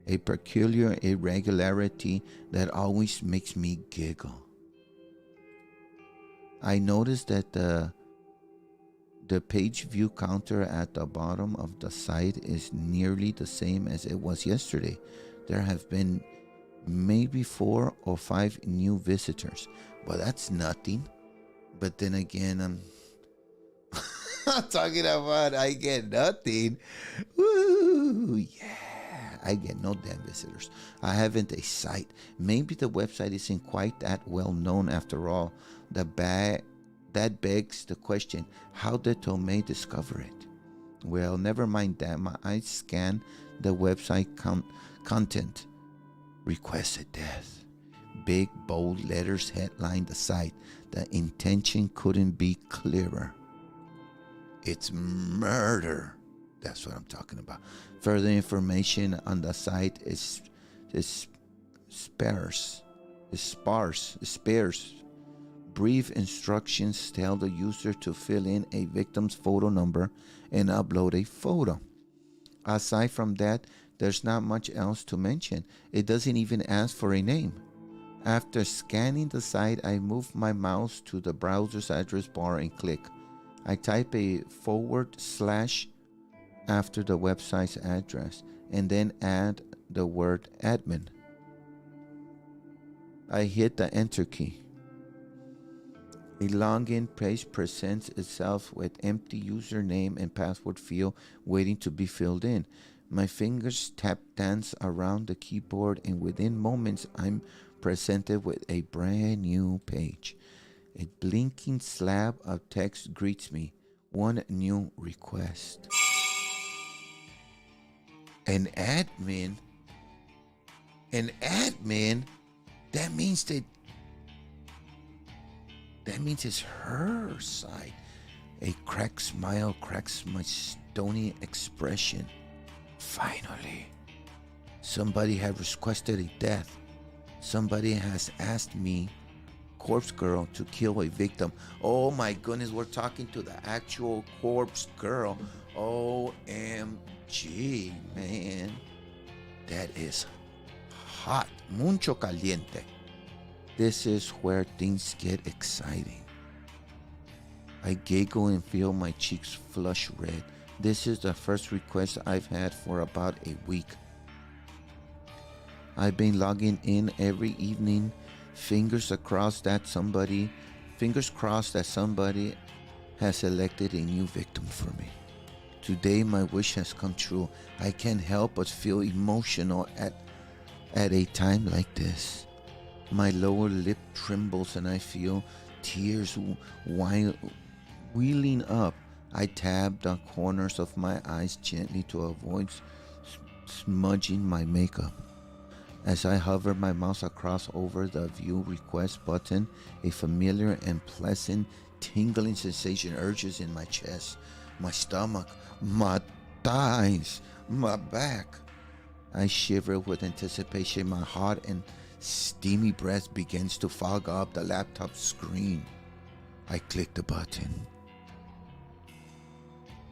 A peculiar irregularity that always makes me giggle. I noticed that the page view counter at the bottom of the site is nearly the same as it was yesterday. There have been maybe 4 or 5 new visitors. Well, that's nothing. But then again, I'm talking about I get nothing. Woo, yeah. I get no damn visitors. I haven't a site. Maybe the website isn't quite that well known after all. That begs the question, how did Tomei discover it? Well, never mind that. I scan the website content. Requested death. Big, bold letters headline the site. The intention couldn't be clearer. It's murder. That's what I'm talking about. Further information on the site is sparse. Brief instructions tell the user to fill in a victim's photo number and upload a photo. Aside from that, there's not much else to mention. It doesn't even ask for a name. After scanning the site, I move my mouse to the browser's address bar and click. I type a / after the website's address and then add the word admin. I hit the enter key. A login page presents itself with empty username and password field waiting to be filled in. My fingers tap dance around the keyboard, and within moments I'm presented with a brand new page. A blinking slab of text greets me. One new request. An admin? That means it's her side. A cracked smile cracks my stony expression. Finally, somebody has requested a death. Somebody has asked me, Corpse Girl, to kill a victim. Oh my goodness, we're talking to the actual Corpse Girl. OMG, man. That is hot. Mucho caliente. This is where things get exciting. I giggle and feel my cheeks flush red. This is the first request I've had for about a week. I've been logging in every evening, fingers crossed that somebody has selected a new victim for me. Today my wish has come true. I can't help but feel emotional at a time like this. My lower lip trembles and I feel tears wheeling up. I tab the corners of my eyes gently to avoid smudging my makeup. As I hover my mouse across over the view request button, a familiar and pleasant tingling sensation urges in my chest, my stomach, my thighs, my back. I shiver with anticipation. My hot and steamy breath begins to fog up the laptop screen. I click the button.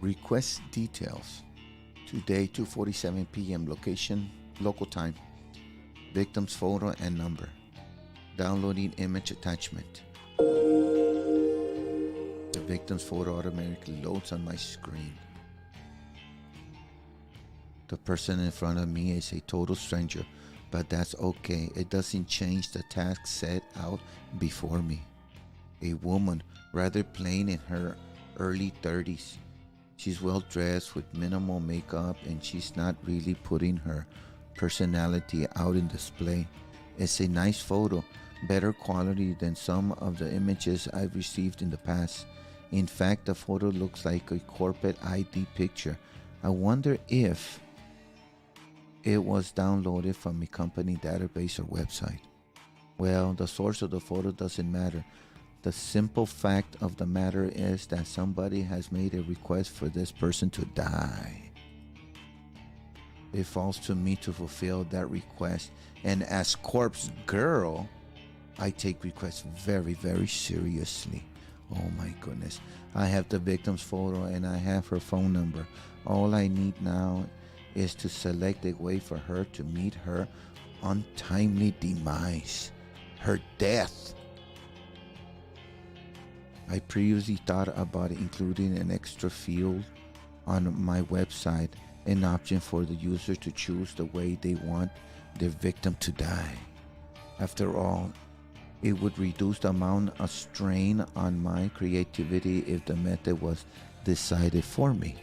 Request details. Today, 2:47 p.m. Location, local time. Victim's photo and number. Downloading image attachment. The victim's photo automatically loads on my screen. The person in front of me is a total stranger, but that's okay. It doesn't change the task set out before me. A woman, rather plain, in her early 30s. She's well dressed with minimal makeup, and she's not really putting her personality out in display. It's a nice photo, better quality than some of the images I've received in the past. In fact, the photo looks like a corporate ID picture. I wonder if it was downloaded from a company database or website. Well, the source of the photo doesn't matter. The simple fact of the matter is that somebody has made a request for this person to die. It falls to me to fulfill that request, and as corpse girl, I take requests very, very seriously. Oh my goodness. I have the victim's photo and I have her phone number. All I need now is to select a way for her to meet her untimely demise, her death. I previously thought about including an extra field on my website, an option for the user to choose the way they want their victim to die. After all, it would reduce the amount of strain on my creativity if the method was decided for me.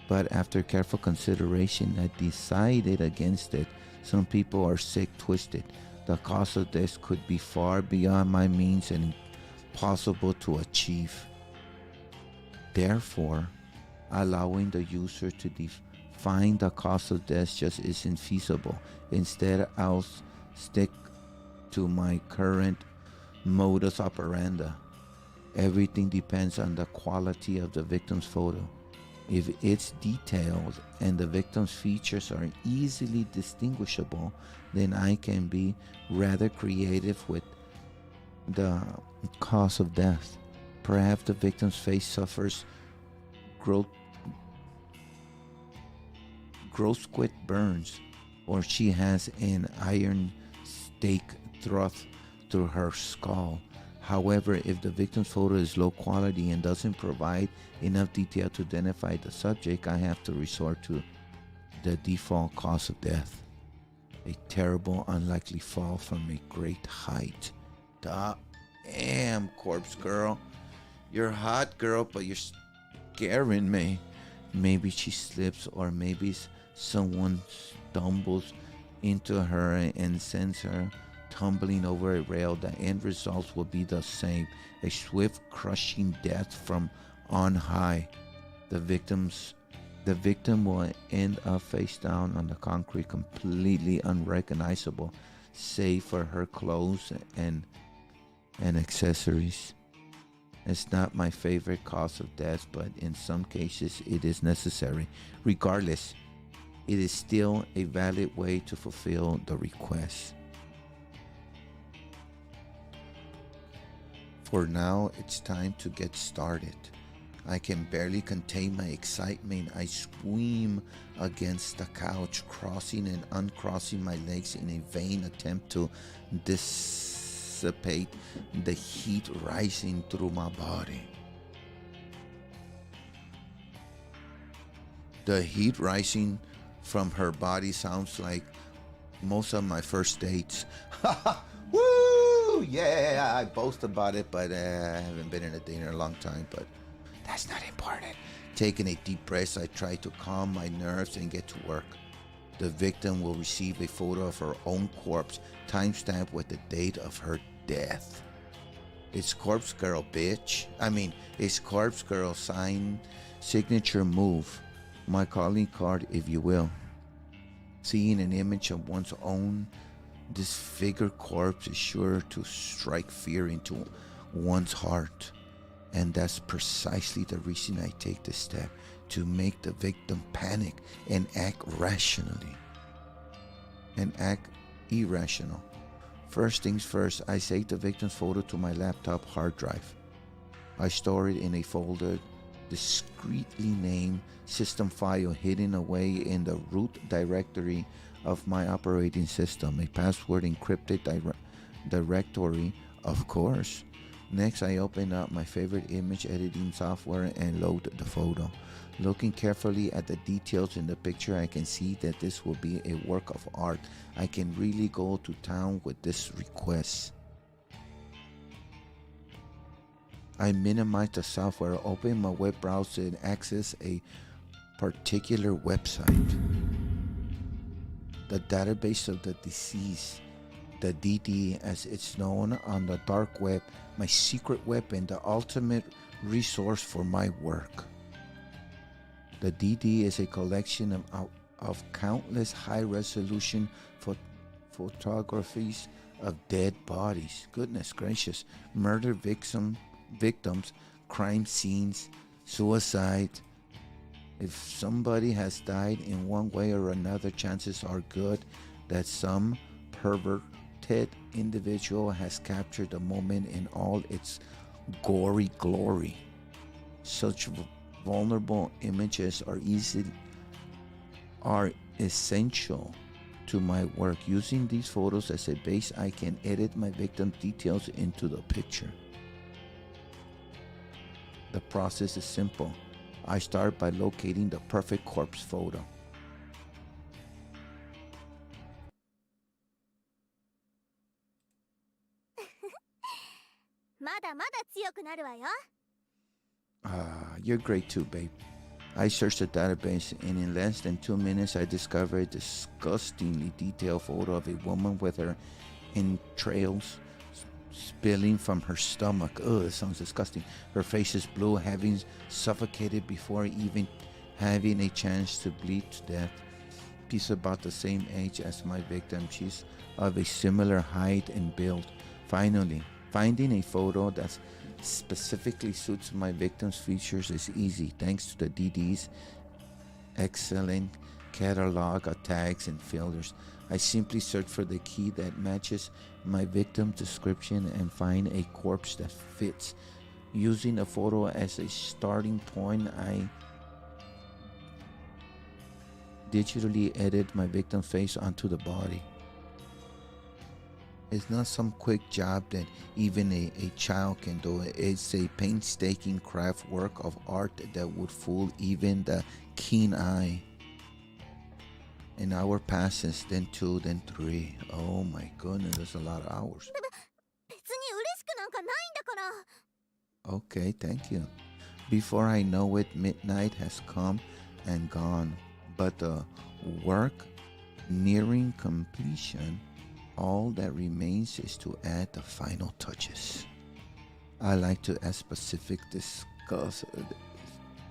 But after careful consideration, I decided against it. Some people are sick twisted. The cost of this could be far beyond my means and impossible to achieve. Therefore, allowing the user to define the cost of death just isn't feasible. Instead, I'll stick to my current modus operandi. Everything depends on the quality of the victim's photo. If it's detailed and the victim's features are easily distinguishable, then I can be rather creative with the cause of death. Perhaps the victim's face suffers grotesque burns, or she has an iron stake thrust through her skull. However, if the victim's photo is low quality and doesn't provide enough detail to identify the subject, I have to resort to the default cause of death: a terrible, unlikely fall from a great height. Damn, corpse girl. You're hot, girl, but you're scaring me. Maybe she slips, or maybe someone stumbles into her and sends her tumbling over a rail. The end result will be the same: a swift, crushing death from on high. The victim will end up face down on the concrete, completely unrecognizable, save for her clothes and accessories. It's not my favorite cause of death, but in some cases it is necessary. Regardless, it is still a valid way to fulfill the request. For now, it's time to get started. I can barely contain my excitement. I squirm against the couch, crossing and uncrossing my legs in a vain attempt to dissipate the heat rising through my body. The heat rising from her body sounds like most of my first dates. Woo! Yeah, I boast about it, but I haven't been in a date in a long time, but that's not important. Taking a deep breath, I try to calm my nerves and get to work. The victim will receive a photo of her own corpse, timestamped with the date of her death. It's Corpse Girl, bitch. It's Corpse Girl signature move. My calling card, if you will. Seeing an image of one's own disfigured corpse is sure to strike fear into one's heart. And that's precisely the reason I take this step, to make the victim panic and act rationally. And act irrational. First things first, I save the victim's photo to my laptop hard drive. I store it in a folder discreetly named system file hidden away in the root directory of my operating system, a password encrypted directory, of course. Next, I open up my favorite image editing software and load the photo. Looking carefully at the details in the picture, I can see that this will be a work of art. I can really go to town with this request. I minimize the software, open my web browser, and access a particular website. The database of the deceased, the DD as it's known on the dark web, my secret weapon, the ultimate resource for my work. The DD is a collection of countless high-resolution photographies of dead bodies. Goodness gracious. Murder victims, crime scenes, suicide. If somebody has died in one way or another, chances are good that some perverted individual has captured the moment in all its gory glory. Such vulnerable images are essential to my work. Using these photos as a base, I can edit my victim details into the picture. The process is simple. I start by locating the perfect corpse photo. You're great too, babe. I searched the database, and in less than 2 minutes I discovered a disgustingly detailed photo of a woman with her entrails spilling from her stomach. Ugh, it sounds disgusting. Her face is blue, having suffocated before even having a chance to bleed to death. She's about the same age as my victim. She's of a similar height and build. Finally, finding a photo that specifically suits my victim's features is easy, thanks to the DD's excellent catalog of tags and filters. I simply search for the key that matches my victim's description and find a corpse that fits. Using a photo as a starting point, I digitally edit my victim's face onto the body. It's not some quick job that even a child can do. It's a painstaking craft work of art that would fool even the keen eye. An hour passes, then 2, then 3. Oh my goodness, that's a lot of hours. Okay, thank you. Before I know it, midnight has come and gone, but the work nearing completion, all that remains is to add the final touches. I like to add specific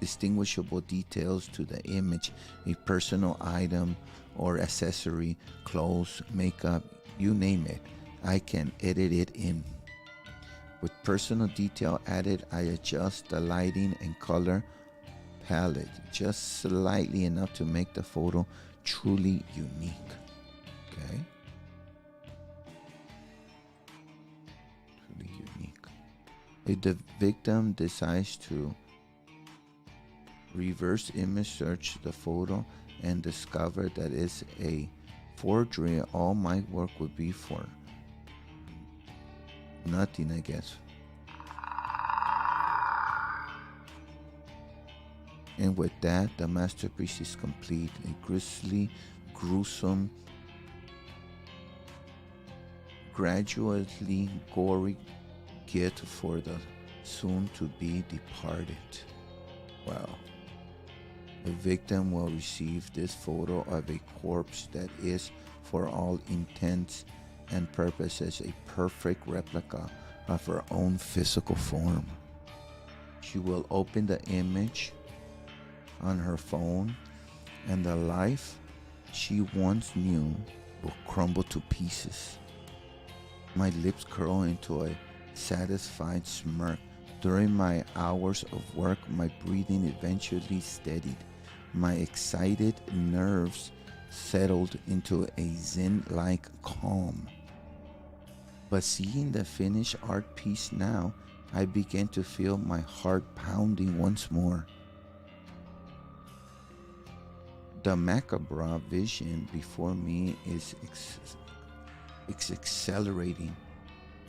distinguishable details to the image, a personal item or accessory, clothes, makeup, you name it. I can edit it in. With personal detail added, I adjust the lighting and color palette just slightly enough to make the photo truly unique. Okay? Truly unique. If the victim decides to reverse image search the photo and discover that it's a forgery, all my work would be for nothing, I guess. And with that, the masterpiece is complete. A grisly, gruesome, gradually gory gift for the soon-to-be departed. Wow. The victim will receive this photo of a corpse that is, for all intents and purposes, a perfect replica of her own physical form. She will open the image on her phone, and the life she once knew will crumble to pieces. My lips curl into a satisfied smirk. During my hours of work, my breathing eventually steadied. My excited nerves settled into a zen-like calm. But seeing the finished art piece now, I began to feel my heart pounding once more. The macabre vision before me is accelerating.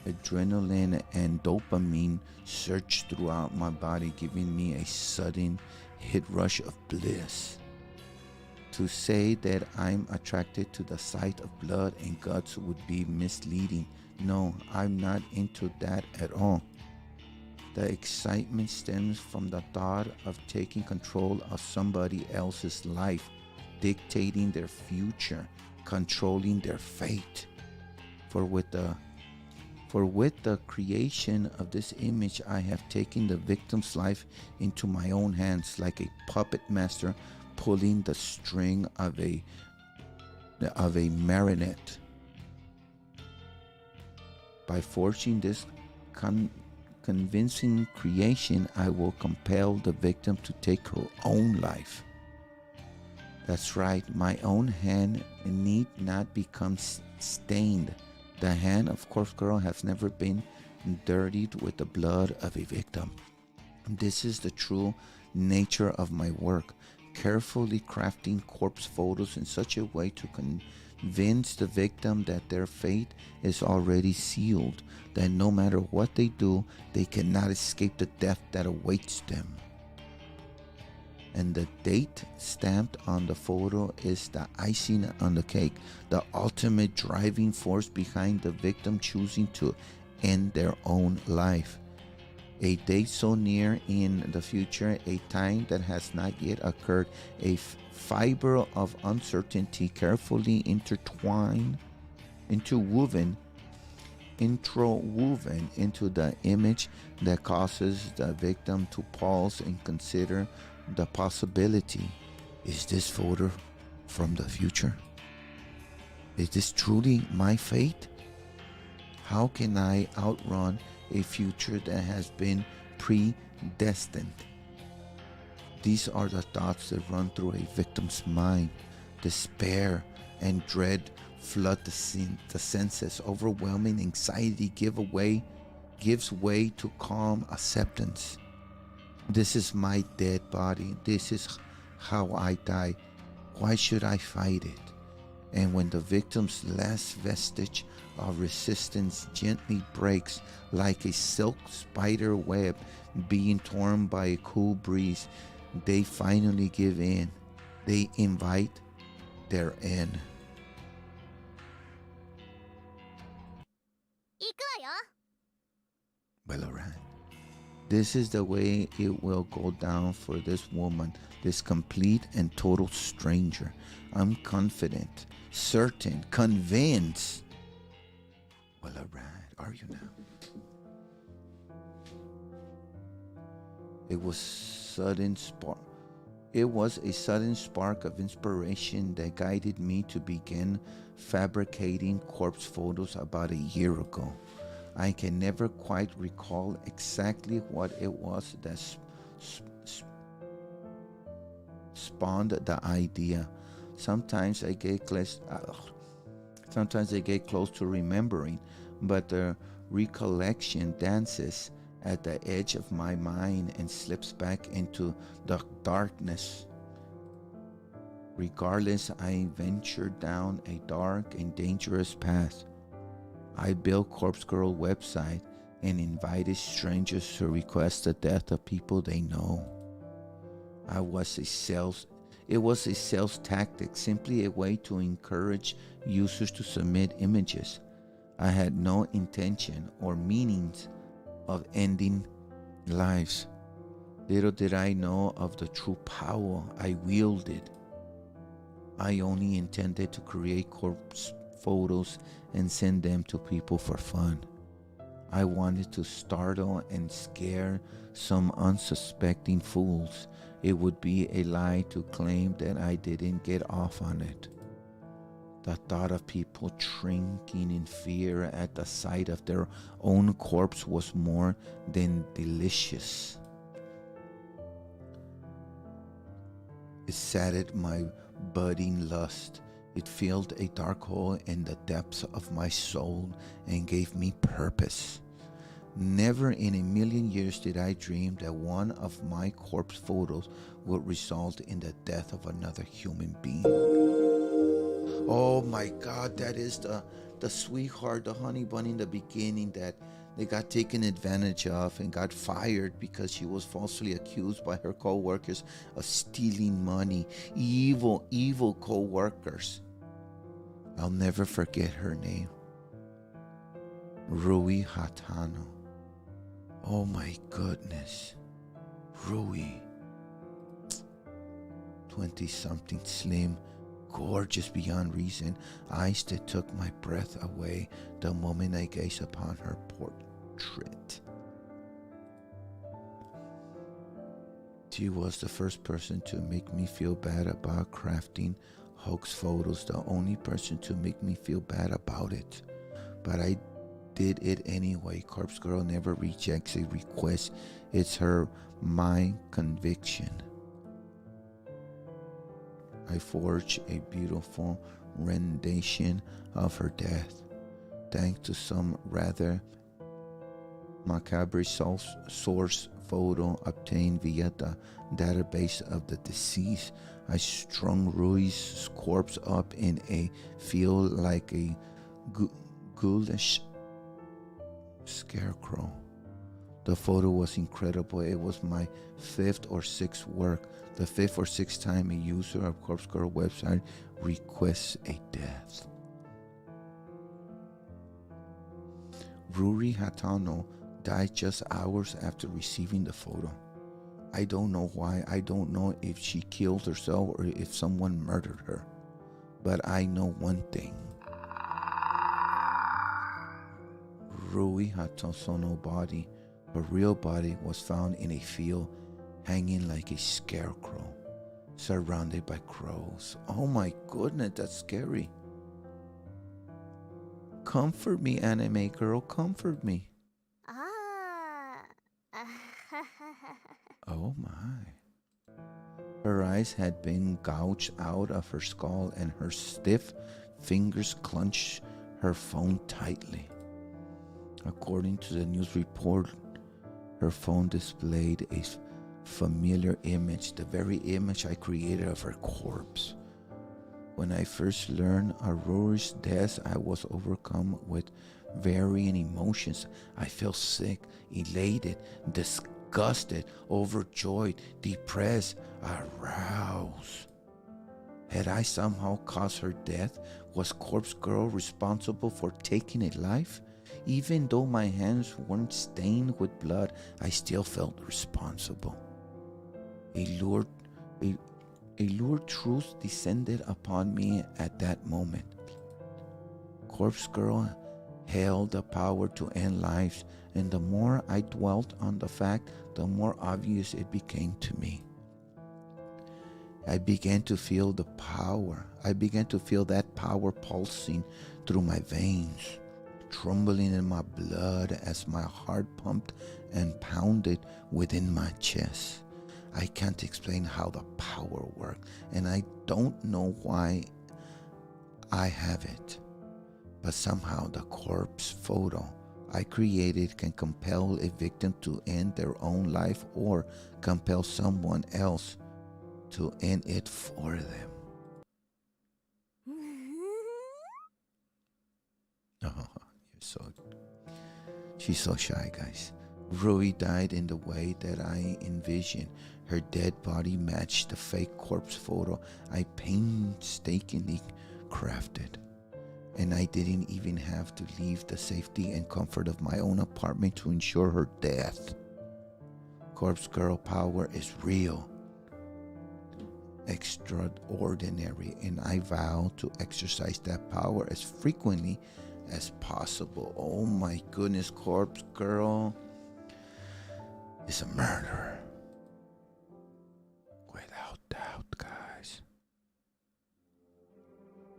Adrenaline and dopamine surge throughout my body, giving me a sudden hit rush of bliss. To say that I'm attracted to the sight of blood and guts would be misleading. No, I'm not into that at all. The excitement stems from the thought of taking control of somebody else's life, dictating their future, controlling their fate. For with the creation of this image, I have taken the victim's life into my own hands, like a puppet master pulling the string of a marionette. By forging this convincing creation, I will compel the victim to take her own life. That's right, my own hand need not become stained. The hand of Corpse Girl has never been dirtied with the blood of a victim. This is the true nature of my work, carefully crafting corpse photos in such a way to convince the victim that their fate is already sealed, that no matter what they do, they cannot escape the death that awaits them. And the date stamped on the photo is the icing on the cake, the ultimate driving force behind the victim choosing to end their own life. A date so near in the future, a time that has not yet occurred, a fiber of uncertainty carefully interwoven into the image that causes the victim to pause and consider the possibility. Is this photo from the future? Is this truly my fate? How can I outrun a future that has been predestined? These are the thoughts that run through a victim's mind. Despair and dread flood the senses. Overwhelming anxiety gives way to calm acceptance. This is my dead body. This is how I die. Why should I fight it? And when the victim's last vestige of resistance gently breaks like a silk spider web being torn by a cool breeze, they finally give in. They invite their end. Well, alright. This is the way it will go down for this woman, this complete and total stranger. I'm confident, certain, convinced. Well, alright, are you now? It was a sudden spark of inspiration that guided me to begin fabricating corpse photos about a year ago. I can never quite recall exactly what it was that spawned the idea. Sometimes I get close to remembering, but the recollection dances at the edge of my mind and slips back into the darkness. Regardless, I ventured down a dark and dangerous path. I built Corpse Girl website and invited strangers to request the death of people they know. It was a sales tactic, simply a way to encourage users to submit images. I had no intention or meanings of ending lives. Little did I know of the true power I wielded. I only intended to create corpse photos and send them to people for fun. I wanted to startle and scare some unsuspecting fools. It would be a lie to claim that I didn't get off on it. The thought of people shrinking in fear at the sight of their own corpse was more than delicious. It sated my budding lust. It filled a dark hole in the depths of my soul and gave me purpose. Never in a million years did I dream that one of my corpse photos would result in the death of another human being. Oh my God, that is the sweetheart, the honey bunny in the beginning that they got taken advantage of and got fired because she was falsely accused by her co-workers of stealing money. Evil, evil co-workers. I'll never forget her name. Rui Hatano. Oh my goodness. Rui. 20-something, slim, gorgeous beyond reason, eyes that took my breath away the moment I gazed upon her portrait. She was the first person to make me feel bad about crafting hoax photos, the only person to make me feel bad about it. But I did it anyway. Corpse Girl never rejects a request. It's my conviction. I forged a beautiful rendition of her death, thanks to some rather macabre source photo obtained via the database of the deceased. I strung Rui's corpse up in a field like a ghoulish scarecrow. The photo was incredible. It was my fifth or sixth work. The fifth or sixth time a user of Corpse Girl website requests a death. Ruri Hatano died just hours after receiving the photo. I don't know why. I don't know if she killed herself or if someone murdered her. But I know one thing. Rui Hatosono's body, her real body, was found in a field, hanging like a scarecrow, surrounded by crows. Oh my goodness, that's scary. Comfort me, anime girl, comfort me. Oh my. Her eyes had been gouged out of her skull and her stiff fingers clenched her phone tightly. According to the news report, her phone displayed a familiar image, the very image I created of her corpse. When I first learned Aurora's death, I was overcome with varying emotions. I felt sick, elated, disgusted, overjoyed, depressed, aroused. Had I somehow caused her death? Was Corpse Girl responsible for taking a life? Even though my hands weren't stained with blood, I still felt responsible. A lurid truth descended upon me at that moment. Corpse Girl held the power to end lives, and the more I dwelt on the fact, the more obvious it became to me. I began to feel the power. I began to feel that power pulsing through my veins, trembling in my blood as my heart pumped and pounded within my chest. I can't explain how the power worked, and I don't know why I have it. But somehow the corpse photo I created can compel a victim to end their own life or compel someone else to end it for them. Oh, she's so shy, guys. Rui died in the way that I envisioned. Her dead body matched the fake corpse photo I painstakingly crafted. And I didn't even have to leave the safety and comfort of my own apartment to ensure her death. Corpse Girl power is real, extraordinary, and I vow to exercise that power as frequently as possible. Oh my goodness, Corpse Girl is a murderer. Without doubt, guys.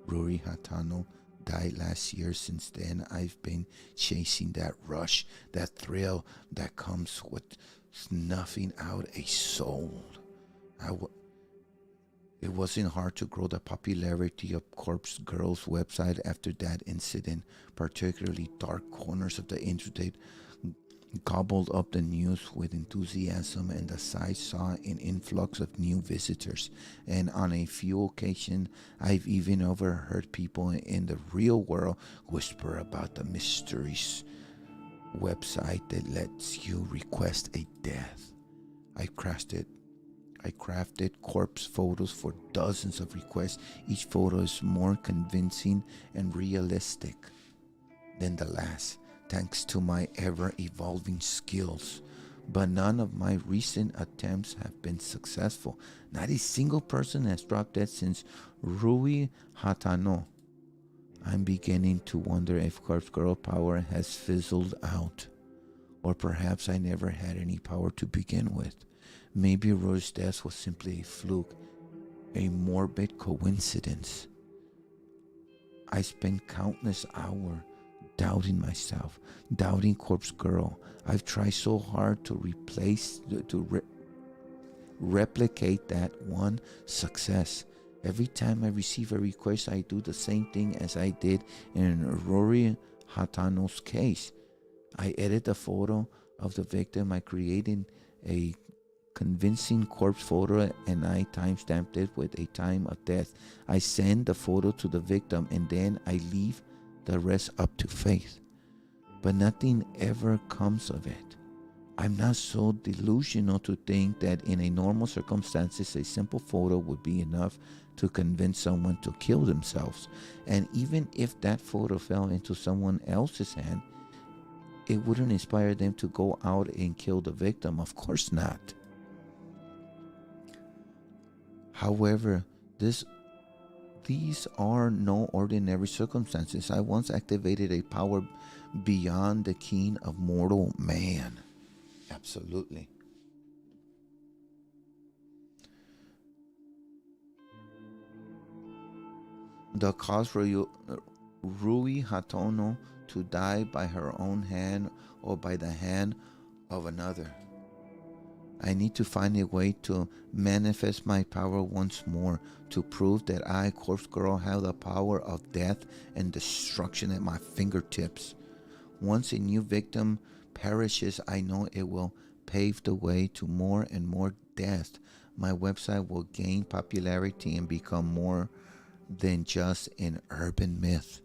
Ruri Hatano died last year. Since then, I've been chasing that rush, that thrill that comes with snuffing out a soul. It wasn't hard to grow the popularity of Corpse Girl's website after that incident. Particularly dark corners of the internet gobbled up the news with enthusiasm, and the site saw an influx of new visitors. And on a few occasions, I've even overheard people in the real world whisper about the mysterious website that lets you request a death. I crafted corpse photos for dozens of requests. Each photo is more convincing and realistic than the last, thanks to my ever-evolving skills. But none of my recent attempts have been successful. Not a single person has dropped dead since Rui Hatano. I'm beginning to wonder if Corpse Girl power has fizzled out. Or perhaps I never had any power to begin with. Maybe Rui's death was simply a fluke, a morbid coincidence. I spent countless hours doubting myself, doubting Corpse Girl. I've tried so hard to replicate that one success. Every time I receive a request, I do the same thing as I did in Ruri Hatano's case. I edit the photo of the victim. I created a convincing corpse photo and I timestamped it with a time of death. I send the photo to the victim and then I leave the rest up to faith. But nothing ever comes of it. I'm not so delusional to think that in a normal circumstances a simple photo would be enough to convince someone to kill themselves. And even if that photo fell into someone else's hand, it wouldn't inspire them to go out and kill the victim. Of course not. However, these are no ordinary circumstances. I once activated a power beyond the ken of mortal man. Absolutely. The cause for Rui Hatono to die by her own hand or by the hand of another. I need to find a way to manifest my power once more, to prove that I, Corpse Girl, have the power of death and destruction at my fingertips. Once a new victim perishes, I know it will pave the way to more and more death. My website will gain popularity and become more than just an urban myth.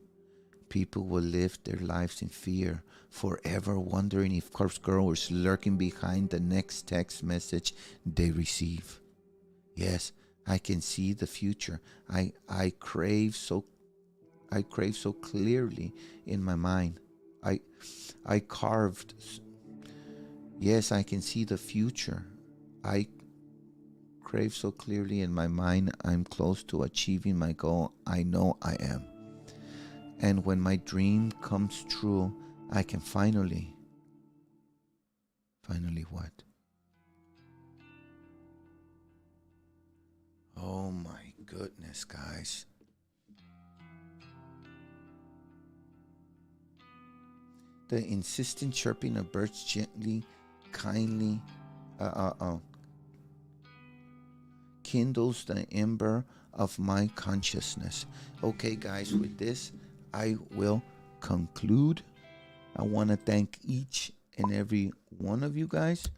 People will live their lives in fear, forever wondering if Corpse Girl is lurking behind the next text message they receive. Yes, I can see the future. I crave so clearly in my mind. I carved. Yes, I can see the future. I crave so clearly in my mind. I'm close to achieving my goal. I know I am. And when my dream comes true, I can finally what? Oh my goodness, guys. The insistent chirping of birds gently, kindly kindles the ember of my consciousness. Okay, guys, with this, I will conclude. I want to thank each and every one of you guys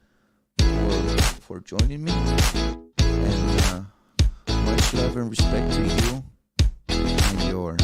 for joining me. And much love and respect to you and yours.